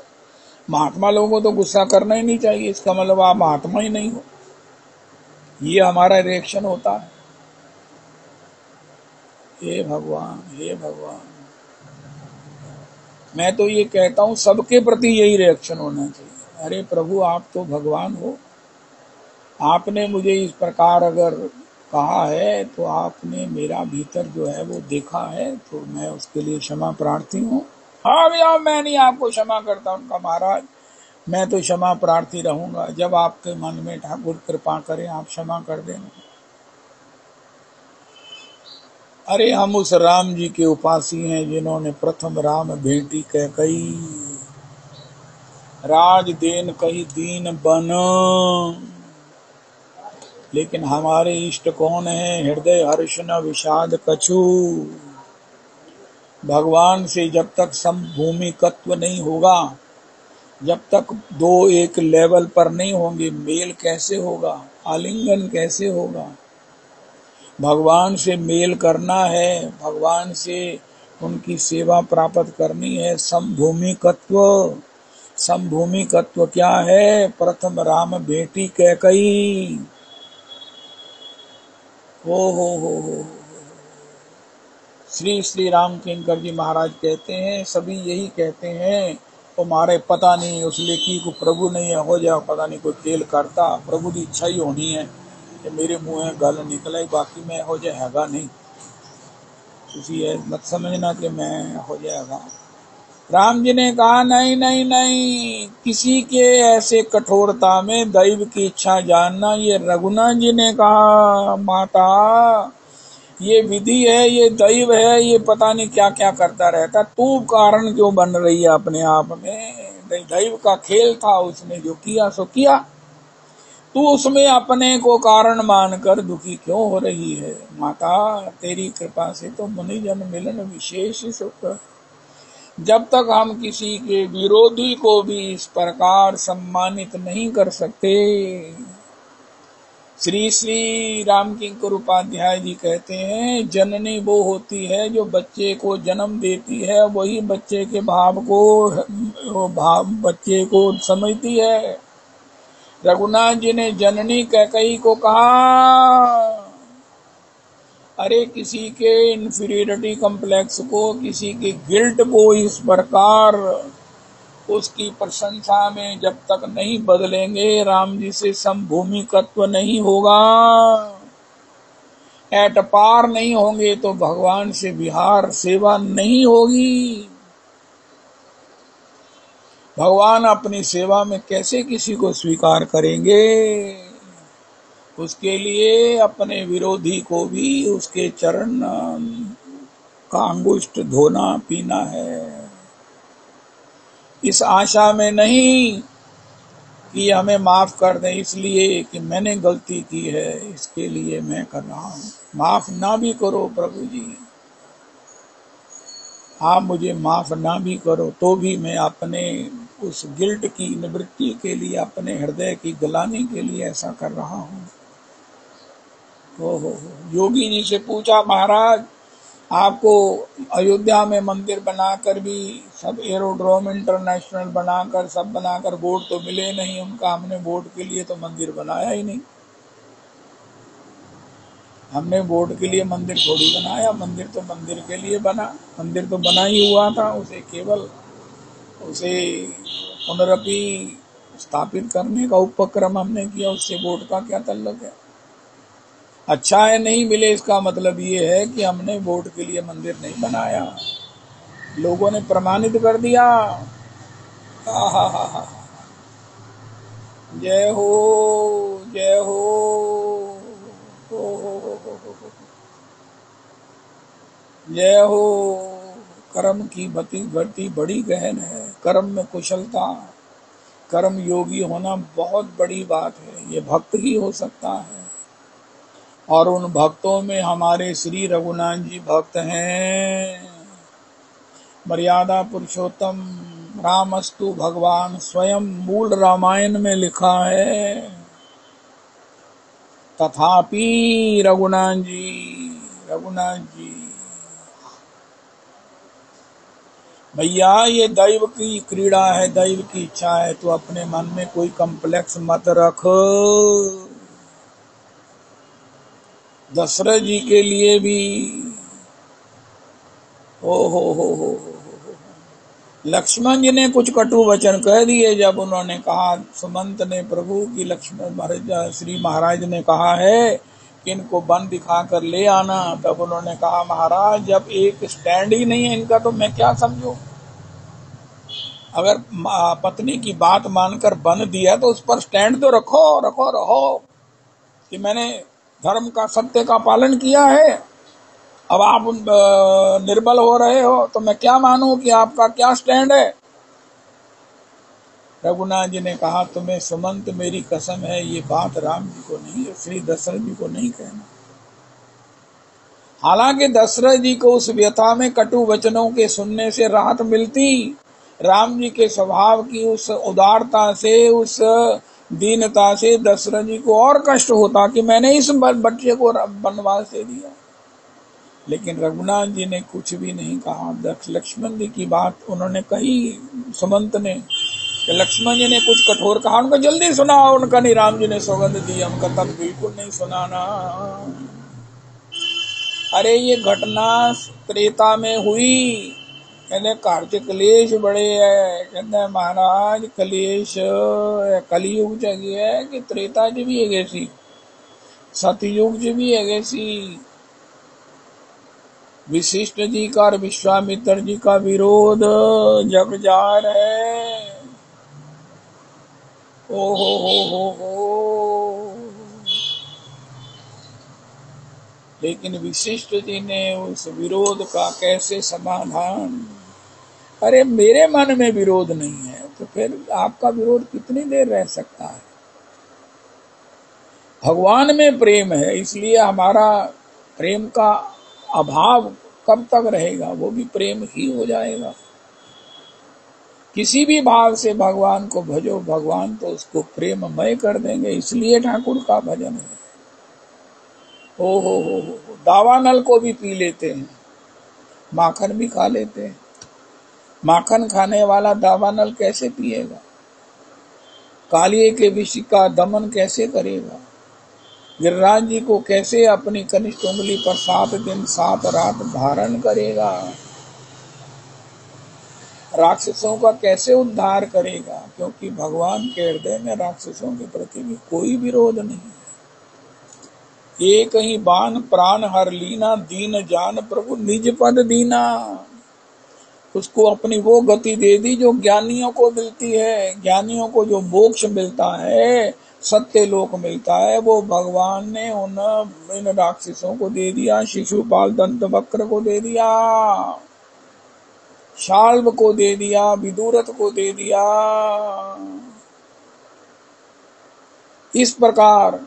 महात्मा लोगों को तो गुस्सा करना ही नहीं चाहिए, इसका मतलब आप महात्मा ही नहीं हो, ये हमारा रिएक्शन होता है। हे भगवान, हे भगवान, मैं तो ये कहता हूं सबके प्रति यही रिएक्शन होना चाहिए। अरे प्रभु आप तो भगवान हो, आपने मुझे इस प्रकार अगर कहा है तो आपने मेरा भीतर जो है वो देखा है, तो मैं उसके लिए क्षमा प्रार्थी हूँ। हाँ भैया मैं नहीं आपको क्षमा करता। उनका महाराज मैं तो क्षमा प्रार्थी रहूंगा, जब आपके मन में ठाकुर कृपा करें आप क्षमा कर देना। अरे हम उस राम जी के उपासी हैं जिन्होंने प्रथम राम भेंटी कह कई, राज देन कही दीन बन। लेकिन हमारे इष्ट कौन है? हृदय हर्ष न विषाद कछु। भगवान से जब तक समभूमिकत्व नहीं होगा, जब तक दो एक लेवल पर नहीं होंगे, मेल कैसे होगा, आलिंगन कैसे होगा? भगवान से मेल करना है, भगवान से उनकी सेवा प्राप्त करनी है। समभूमिकत्व, समभूमिकत्व क्या है? प्रथम राम बेटी कैकई। हो श्री श्री राम किंकर जी महाराज कहते हैं, सभी यही कहते हैं तुम्हारे पता नहीं उस लेखी को प्रभु नहीं है, हो जाए पता नहीं कोई खेल करता, प्रभु की इच्छा ही होनी है कि मेरे मुंह है गल निकले, बाकी मैं हो जाएगा नहीं। किसी मत समझना कि मैं हो जाएगा। राम जी ने कहा नहीं नहीं नहीं, किसी के ऐसे कठोरता में दैव की इच्छा जानना। ये रघुनाथ जी ने कहा माता ये विधि है, ये दैव है, ये पता नहीं क्या क्या करता रहता, तू कारण क्यों बन रही है अपने आप में? दैव का खेल था, उसने जो किया सो किया, तू उसमें अपने को कारण मानकर दुखी क्यों हो रही है? माता तेरी कृपा से तो मुनि जन मिलन विशेष सुख। जब तक हम किसी के विरोधी को भी इस प्रकार सम्मानित नहीं कर सकते। श्री श्री राम किंकर उपाध्याय जी कहते हैं, जननी वो होती है जो बच्चे को जन्म देती है, वही बच्चे के भाव बच्चे को समझती है। रघुनाथ जी ने जननी कैकई को कहा, अरे किसी के इन्फीरियरिटी कॉम्प्लेक्स को, किसी के गिल्ट को इस प्रकार उसकी प्रशंसा में जब तक नहीं बदलेंगे, राम जी से समभूमिकत्व नहीं होगा, एट पार नहीं होंगे, तो भगवान से विहार सेवा नहीं होगी। भगवान अपनी सेवा में कैसे किसी को स्वीकार करेंगे? उसके लिए अपने विरोधी को भी उसके चरण का अंगुष्ठ धोना पीना है। इस आशा में नहीं कि हमें माफ कर दें, इसलिए कि मैंने गलती की है इसके लिए मैं कर रहा हूं। माफ ना भी करो प्रभु जी, आप मुझे माफ ना भी करो तो भी मैं अपने उस गिल्ट की निवृत्ति के लिए, अपने हृदय की गलाने के लिए ऐसा कर रहा हूं। योगी जी से पूछा, महाराज आपको अयोध्या में मंदिर बनाकर भी, सब एरोड्रोम इंटरनेशनल बनाकर, सब बनाकर वोट तो मिले नहीं। उनका हमने वोट के लिए तो मंदिर बनाया ही नहीं, हमने वोट के लिए मंदिर थोड़ी बनाया, मंदिर तो मंदिर के लिए बना, मंदिर तो बना ही हुआ था, उसे केवल उसे पुनरपि स्थापित करने का उपक्रम हमने किया, उससे वोट का क्या ताल्लुक है? अच्छा है नहीं मिले, इसका मतलब ये है कि हमने वोट के लिए मंदिर नहीं बनाया, लोगों ने प्रमाणित कर दिया। हा जय हो जय हो। जय हो। कर्म की गति बड़ी गहन है, कर्म में कुशलता, कर्म योगी होना बहुत बड़ी बात है। ये भक्त ही हो सकता है, और उन भक्तों में हमारे श्री रघुनाथ जी भक्त हैं। मर्यादा पुरुषोत्तम रामस्तु भगवान स्वयं, मूल रामायण में लिखा है। तथापि रघुनाथ जी भैया ये दैव की क्रीड़ा है, दैव की इच्छा है, तो अपने मन में कोई कॉम्प्लेक्स मत रख। दशरथ जी के लिए भी हो लक्ष्मण जी ने कुछ कटु वचन कह दिए। जब उन्होंने कहा, सुमंत ने प्रभु की लक्ष्मण श्री महाराज ने कहा है कि इनको वन दिखाकर ले आना, तब उन्होंने कहा महाराज जब एक स्टैंड ही नहीं है इनका तो मैं क्या समझूं? अगर पत्नी की बात मानकर बन दिया तो उस पर स्टैंड तो रखो रखो रहो कि मैंने धर्म का सत्य का पालन किया है। अब आप निर्बल हो रहे हो तो मैं क्या मानूं कि आपका क्या स्टैंड है। रघुनाथ जी ने कहा, तुम्हें सुमंत मेरी कसम है, ये बात राम जी को नहीं, श्री दशरथ जी को नहीं कहना। हालांकि दशरथ जी को उस व्यथा में कटु वचनों के सुनने से राहत मिलती, राम जी के स्वभाव की उस उदारता से, उस दीनता से दशरथ जी को और कष्ट होता कि मैंने इस बच्चे को वनवास दे दिया। लेकिन रघुनाथ जी ने कुछ भी नहीं कहा। लक्ष्मण जी की बात उन्होंने कही, सुमंत ने, लक्ष्मण जी ने कुछ कठोर कहा, उनको जल्दी सुनाओ। उनका नहीं, राम जी ने सौगंध दी, उनका तब बिल्कुल नहीं सुनाना। अरे ये घटना त्रेता में हुई। कहते कार्य क्लेश बड़े है। कहते महाराज क्लेश कलयुग चाहिए है कि त्रेता जी भी है सी, सतयुग जी भी है सी। वशिष्ठ जी का और विश्वामित्र जी का विरोध जग जार है। ओ हो। लेकिन वशिष्ठ जी ने उस विरोध का कैसे समाधान। अरे मेरे मन में विरोध नहीं है तो फिर आपका विरोध कितनी देर रह सकता है। भगवान में प्रेम है, इसलिए हमारा प्रेम का अभाव कब तक रहेगा, वो भी प्रेम ही हो जाएगा। किसी भी भाव से भगवान को भजो, भगवान तो उसको प्रेममय कर देंगे। इसलिए ठाकुर का भजन है। ओ हो, दावानल को भी पी लेते हैं, माखन भी खा लेते हैं। माखन खाने वाला दावानल कैसे पिएगा, कालिए के विष का दमन कैसे करेगा, गिरिराज जी को कैसे अपनी कनिष्ठ उंगली पर 7 दिन 7 रात धारण करेगा, राक्षसों का कैसे उद्धार करेगा। क्योंकि भगवान के हृदय में राक्षसों के प्रति भी कोई विरोध नहीं है। एक ही बान प्राण हर लीना, दीन जान प्रभु निज पद दीना। उसको अपनी वो गति दे दी जो ज्ञानियों को मिलती है। ज्ञानियों को जो मोक्ष मिलता है, सत्य लोक मिलता है, वो भगवान ने इन राक्षसों को दे दिया। शिशुपाल दंत वक्र को दे दिया, शाल्व को दे दिया, विदुरथ को दे दिया। इस प्रकार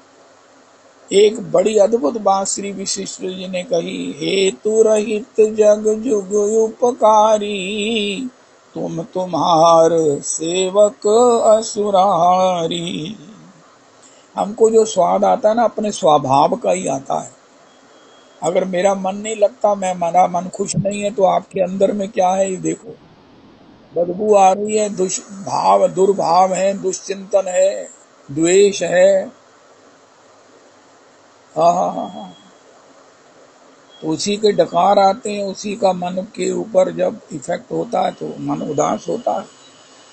एक बड़ी अद्भुत बात श्री विशिष्ट जी ने कही, हेतु रहित जग जुग उपकारी, तुम तुम्हार सेवक असुरारी। हमको जो स्वाद आता है ना, अपने स्वभाव का ही आता है। अगर मेरा मन नहीं लगता, मेरा मन खुश नहीं है, तो आपके अंदर में क्या है ये देखो, बदबू आ रही है, दुर्भाव है, दुश्चिंतन है, द्वेष है। हाँ, तो उसी के डकार आते हैं, उसी का मन के ऊपर जब इफेक्ट होता है तो मन उदास होता है।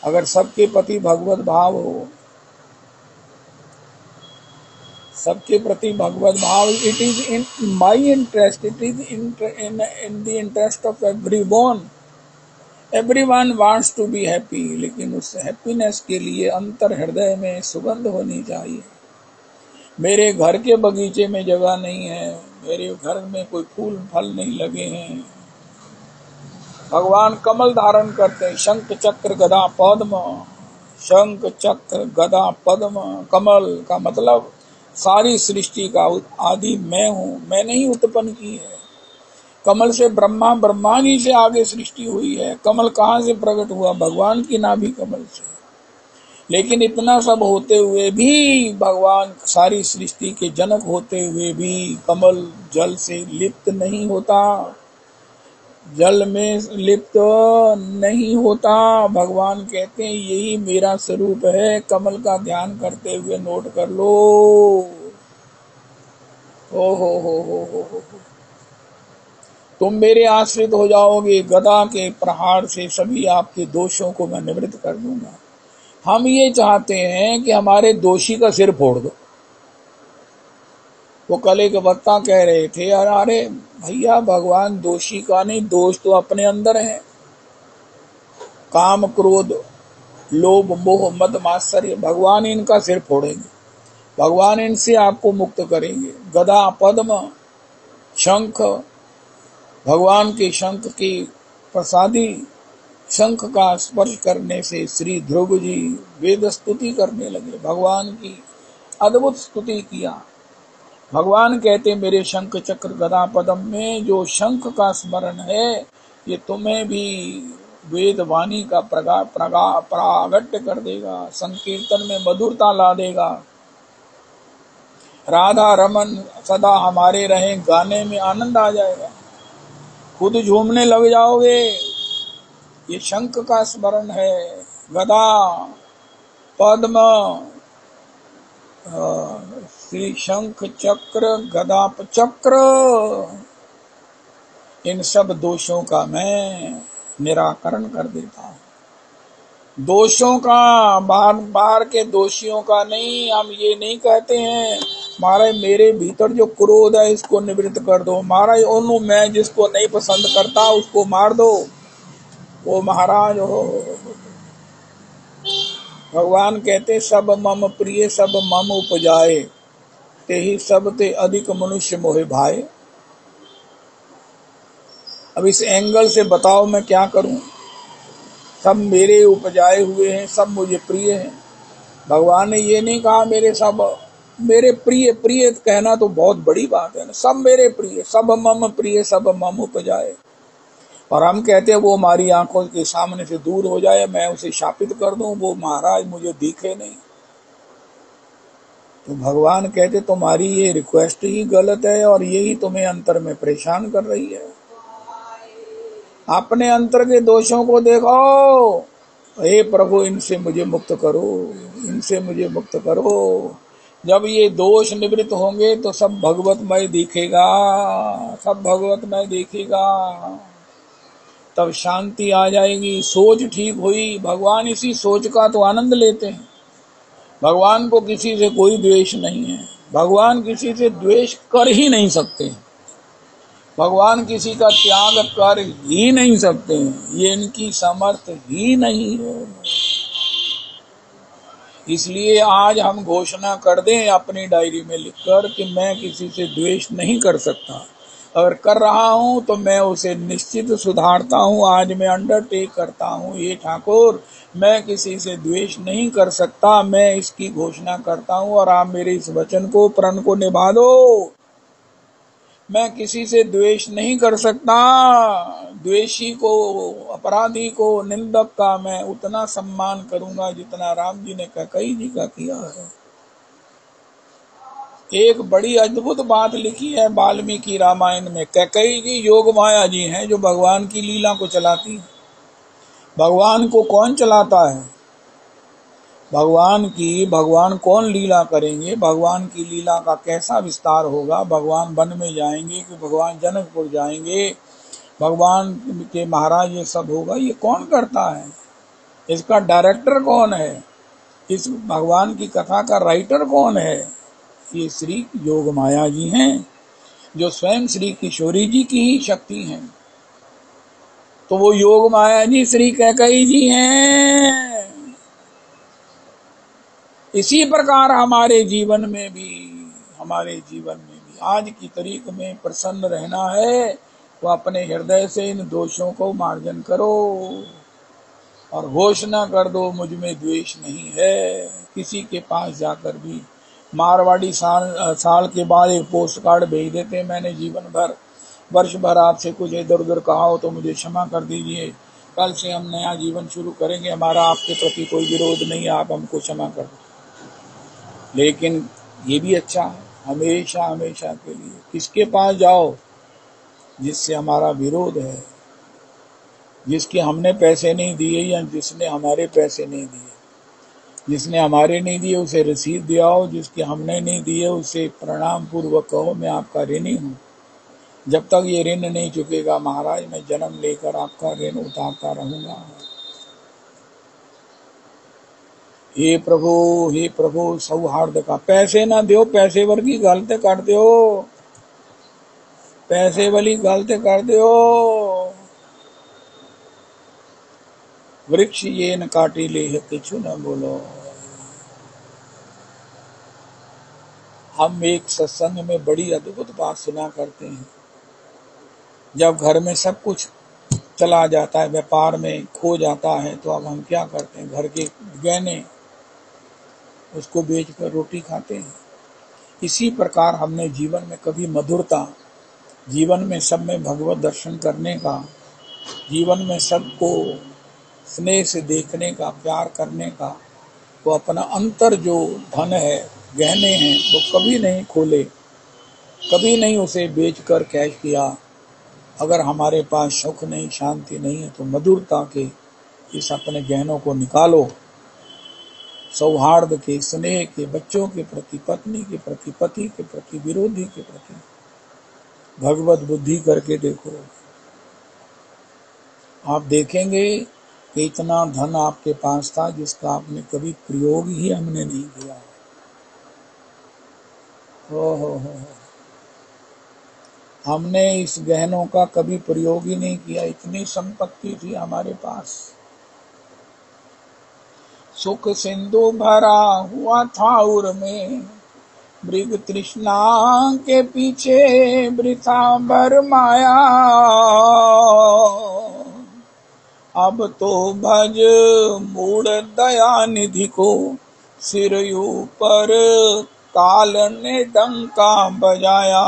अगर सबके प्रति भगवत भाव हो, सबके प्रति भगवत भाव, it is in my interest, it is in the interest of everyone wants to be happy. लेकिन उस हैप्पीनेस के लिए अंतर हृदय में सुगंध होनी चाहिए। मेरे घर के बगीचे में जगह नहीं है, मेरे घर में कोई फूल फल नहीं लगे हैं। भगवान कमल धारण करते हैं, शंख चक्र गदा पद्म। शंख चक्र गदा पद्म कमल का मतलब सारी सृष्टि का आदि मैं हूं, मैंने ही उत्पन्न की है। कमल से ब्रह्मा जी से आगे सृष्टि हुई है। कमल कहाँ से प्रकट हुआ, भगवान की नाभि कमल से। लेकिन इतना सब होते हुए भी, भगवान सारी सृष्टि के जनक होते हुए भी कमल जल से लिप्त नहीं होता, जल में लिप्त नहीं होता। भगवान कहते हैं यही मेरा स्वरूप है, कमल का ध्यान करते हुए नोट कर लो। ओ हो। तुम मेरे आश्रित हो जाओगे, गदा के प्रहार से सभी आपके दोषों को मैं निवृत्त कर दूंगा। हम ये चाहते हैं कि हमारे दोषी का सिर फोड़ दो। वो कल एक वक्ता कह रहे थे, अरे भैया भगवान दोषी का नहीं, दोष तो अपने अंदर है। काम क्रोध लोभ मोह मद मात्सर्य, भगवान इनका सिर फोड़ेंगे, भगवान इनसे आपको मुक्त करेंगे। गदा पद्म शंख, भगवान के शंख की प्रसादी शंख का स्पर्श करने से श्री ध्रुव जी वेद स्तुति करने लगे, भगवान की अद्भुत स्तुति किया। भगवान कहते मेरे शंख चक्र गदा पद्म में जो शंख का स्मरण है ये तुम्हें भी वेद वाणी का प्रागट्य कर देगा, संकीर्तन में मधुरता ला देगा। राधा रमन सदा हमारे रहे, गाने में आनंद आ जाएगा, खुद झूमने लग जाओगे। ये शंख का स्मरण है, गदा पद्म श्री शंख चक्र गदा चक्र, इन सब दोषों का मैं निराकरण कर देता हूँ। दोषों का, बाहर के दोषियों का नहीं। हम ये नहीं कहते हैं महाराज मेरे भीतर जो क्रोध है इसको निवृत्त कर दो, महाराज ओनू मैं जिसको नहीं पसंद करता उसको मार दो, वो महाराज हो। भगवान कहते सब मम प्रिय सब मम उपजाए, ते ही सब ते अधिक मनुष्य मोहे भाए। अब इस एंगल से बताओ मैं क्या करूं, सब मेरे उपजाए हुए हैं, सब मुझे प्रिय हैं। भगवान ने ये नहीं कहा मेरे सब मेरे प्रिय, प्रिय कहना तो बहुत बड़ी बात है ना, सब मेरे प्रिय, सब मम प्रिय सब मम उपजाए। और हम कहते हैं वो हमारी आंखों के सामने से दूर हो जाए, मैं उसे शापित कर दूं, वो महाराज मुझे दिखे नहीं। तो भगवान कहते तुम्हारी ये रिक्वेस्ट ही गलत है और यही तुम्हें अंतर में परेशान कर रही है। अपने अंतर के दोषों को देखो, हे प्रभु इनसे मुझे मुक्त करो, इनसे मुझे मुक्त करो। जब ये दोष निवृत्त होंगे तो सब भगवतमय दिखेगा, सब भगवतमय दिखेगा, तब शांति आ जाएगी, सोच ठीक हुई। भगवान इसी सोच का तो आनंद लेते हैं। भगवान को किसी से कोई द्वेष नहीं है, भगवान किसी से द्वेष कर ही नहीं सकते, भगवान किसी का त्याग कर ही नहीं सकते, ये इनकी समर्थ ही नहीं है। इसलिए आज हम घोषणा कर दें अपनी डायरी में लिखकर कि मैं किसी से द्वेष नहीं कर सकता, अगर कर रहा हूं तो मैं उसे निश्चित सुधारता हूं। आज मैं अंडरटेक करता हूं, ये ठाकुर मैं किसी से द्वेष नहीं कर सकता, मैं इसकी घोषणा करता हूं और आप मेरे इस वचन को प्रण को निभा दो। मैं किसी से द्वेष नहीं कर सकता, द्वेषी को, अपराधी को, निंदक का मैं उतना सम्मान करूंगा जितना राम जी ने कैकेयी जी का किया है। एक बड़ी अद्भुत बात लिखी है वाल्मीकि रामायण में। कैकेयी जी योग माया जी हैं जो भगवान की लीला को चलाती है। भगवान को कौन चलाता है? भगवान कौन लीला करेंगे, भगवान की लीला का कैसा विस्तार होगा, भगवान वन में जाएंगे कि भगवान जनकपुर जाएंगे, भगवान के महाराज ये सब होगा, ये कौन करता है? इसका डायरेक्टर कौन है? इस भगवान की कथा का राइटर कौन है? ये श्री योग माया जी हैं जो स्वयं श्री किशोरी जी की ही शक्ति हैं। तो वो योग माया जी श्री कैकेयी जी हैं। इसी प्रकार हमारे जीवन में भी आज की तारीख में प्रसन्न रहना है तो अपने हृदय से इन दोषों को मार्जन करो और घोषणा कर दो मुझ में द्वेष नहीं है। किसी के पास जाकर भी मारवाड़ी साल के बाद एक पोस्ट कार्ड भेज देते, मैंने जीवन भर वर्ष भर आपसे कुछ इधर उधर कहा हो तो मुझे क्षमा कर दीजिए, कल से हम नया जीवन शुरू करेंगे, हमारा आपके प्रति कोई विरोध नहीं है, आप हमको क्षमा कर दो। लेकिन ये भी अच्छा है, हमेशा हमेशा के लिए किसके पास जाओ? जिससे हमारा विरोध है, जिसके हमने पैसे नहीं दिए या जिसने हमारे पैसे नहीं दिए। जिसने हमारे नहीं दिए उसे रसीद दियाओ, जिसके हमने नहीं दिए उसे प्रणाम पूर्वक कहो मैं आपका ऋणी हूँ। जब तक ये ऋण नहीं चुकेगा महाराज मैं जन्म लेकर आपका ऋण उतारता रहूंगा। हे प्रभु सौहार्द का, पैसे ना दो, पैसे वर्गी गलते कर दो, पैसे वाली गलते कर दो। वृक्ष ये न काटी ले किछु न बोलो। हम एक सत्संग में बड़ी अद्भुत बात सुना करते हैं। जब घर में सब कुछ चला जाता है, व्यापार में खो जाता है, तो अब हम क्या करते हैं, घर के गहने उसको बेचकर रोटी खाते हैं। इसी प्रकार हमने जीवन में कभी मधुरता, जीवन में सब में भगवत दर्शन करने का, जीवन में सबको स्नेह से देखने का, प्यार करने का, तो अपना अंतर जो धन है, गहने हैं, वो कभी नहीं खोले, कभी नहीं उसे बेचकर कैश किया। अगर हमारे पास सुख नहीं, शांति नहीं है, तो मधुरता के इस अपने गहनों को निकालो। सौहार्द के, स्नेह के, बच्चों के प्रति, पत्नी के प्रति, पति के प्रति, विरोधी के प्रति भगवत बुद्धि करके देखो। आप देखेंगे कि इतना धन आपके पास था जिसका आपने कभी प्रयोग ही हमने नहीं किया। हो। हमने इस गहनों का कभी प्रयोग ही नहीं किया, इतनी संपत्ति थी हमारे पास। सुख सिंधु भरा हुआ था उर में, मृग तृष्णा के पीछे वृथा भर माया। अब तो भज मूढ़ दया निधि को, सिर ऊपर काल ने डंका बजाया।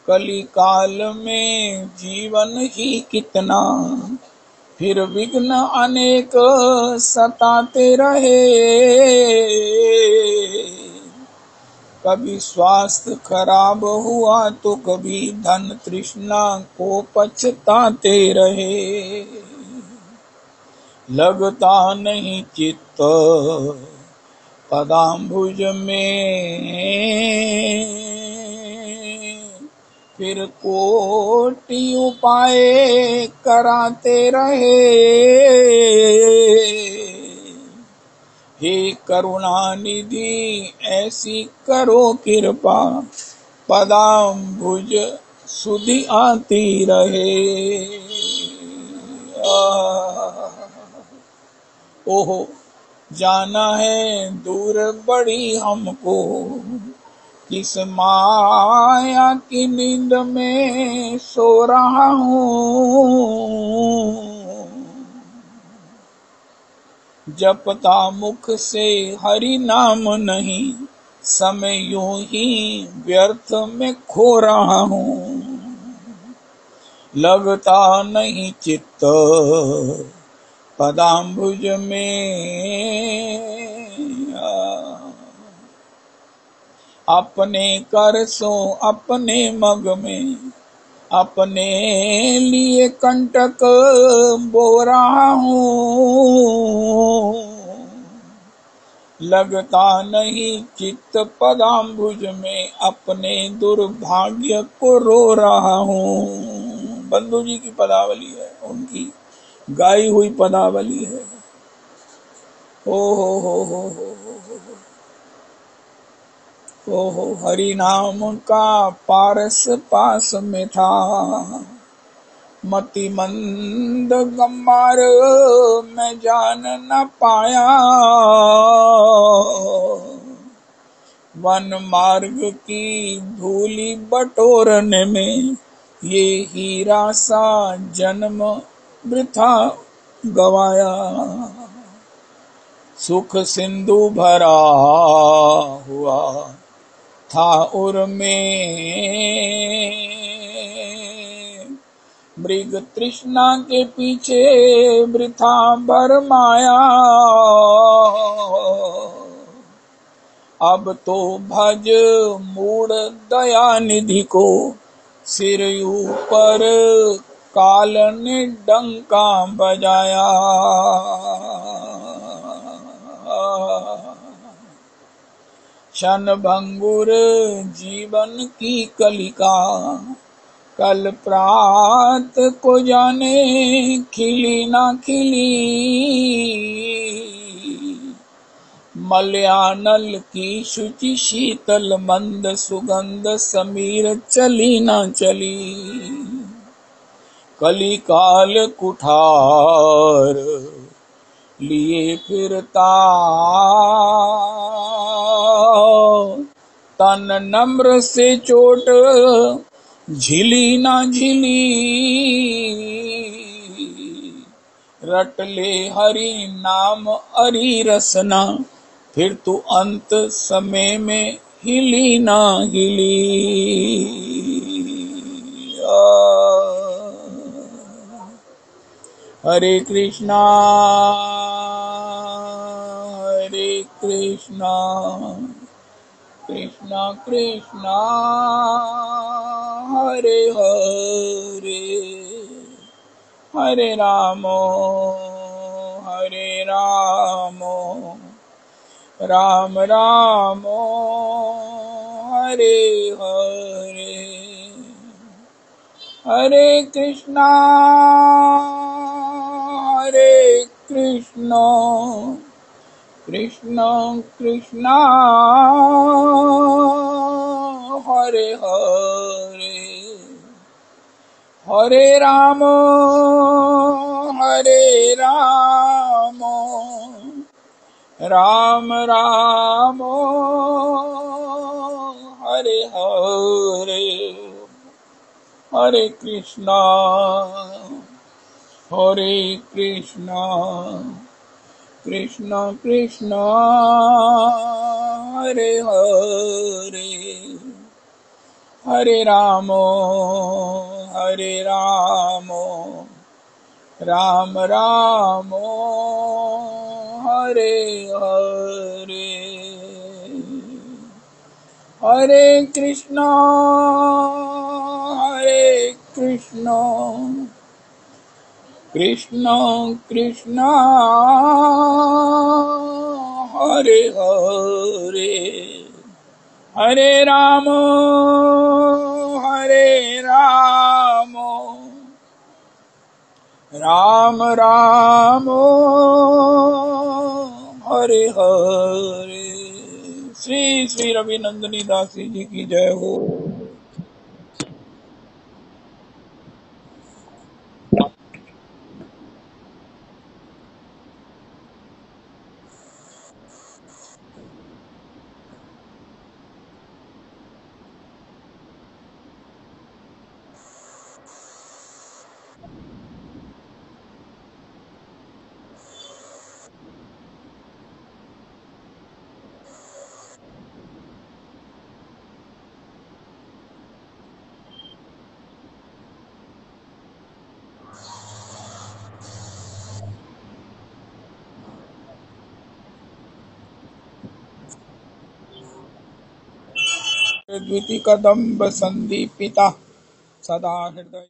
कली काल में जीवन ही कितना, फिर विघ्न अनेक सताते रहे। कभी स्वास्थ्य खराब हुआ तो कभी धन तृष्णा को पछताते रहे। लगता नहीं चित्त पदाम्बुज में, फिर कोटि उपाय कराते रहे। हे करुणा निधि ऐसी करो कृपा, पदाम्बुज सुधि आती रहे। ओहो जाना है दूर बड़ी हमको, किस माया की नींद में सो रहा हूँ। जपता मुख से हरि नाम नहीं, समय यूं ही व्यर्थ में खो रहा हूँ। लगता नहीं चित्त पदाम्बुज में, अपने कर सो अपने मग में, अपने लिए कंटक बो रहा हूँ। लगता नहीं चित्त पदाम्बुज में, अपने दुर्भाग्य को रो रहा हूँ। बंधु जी की पदावली है, उनकी गाई हुई पदावली है। हो ओहो हरि नाम का पारस पास में था, मति मंद गम्मार मैं जान न पाया। वन मार्ग की धूली बटोरने में, ये हीरा सा जन्म वृथा गवाया। सुख सिंधु भरा हुआ था उर में, मृग तृष्णा के पीछे वृथा भर माया। अब तो भज मूढ़ दया निधि को, सिर ऊपर काल ने डंका बजाया। क्षण भंगुर जीवन की कलिका, कल प्रात को जाने खिली ना खिली। मलयानल की शुचि शीतल मंद सुगंध समीर चली ना चली। कलिकाल कुठार लिए फिरता, तन नम्र से चोट झिली ना झिली, रट ले हरि नाम अरि रसना, फिर तू अंत समय में हिली ना हिली। हरे कृष्णा कृष्णा कृष्णा हरे हरे, हरे रामो राम रामो हरे हरे, हरे कृष्णा कृष्णा कृष्णा हरे हरे, हरे राम राम राम हरे हरे, हरे कृष्णा कृष्णा कृष्णा हरे हरे, हरे राम राम राम हरे हरे, हरे कृष्णा कृष्णा कृष्णा हरे हरे, हरे राम राम राम हरे हरे। श्री श्री रवि नंदनी दासी जी की जय हो। द्वितीय कदम्ब संदीपिता सदा हृदय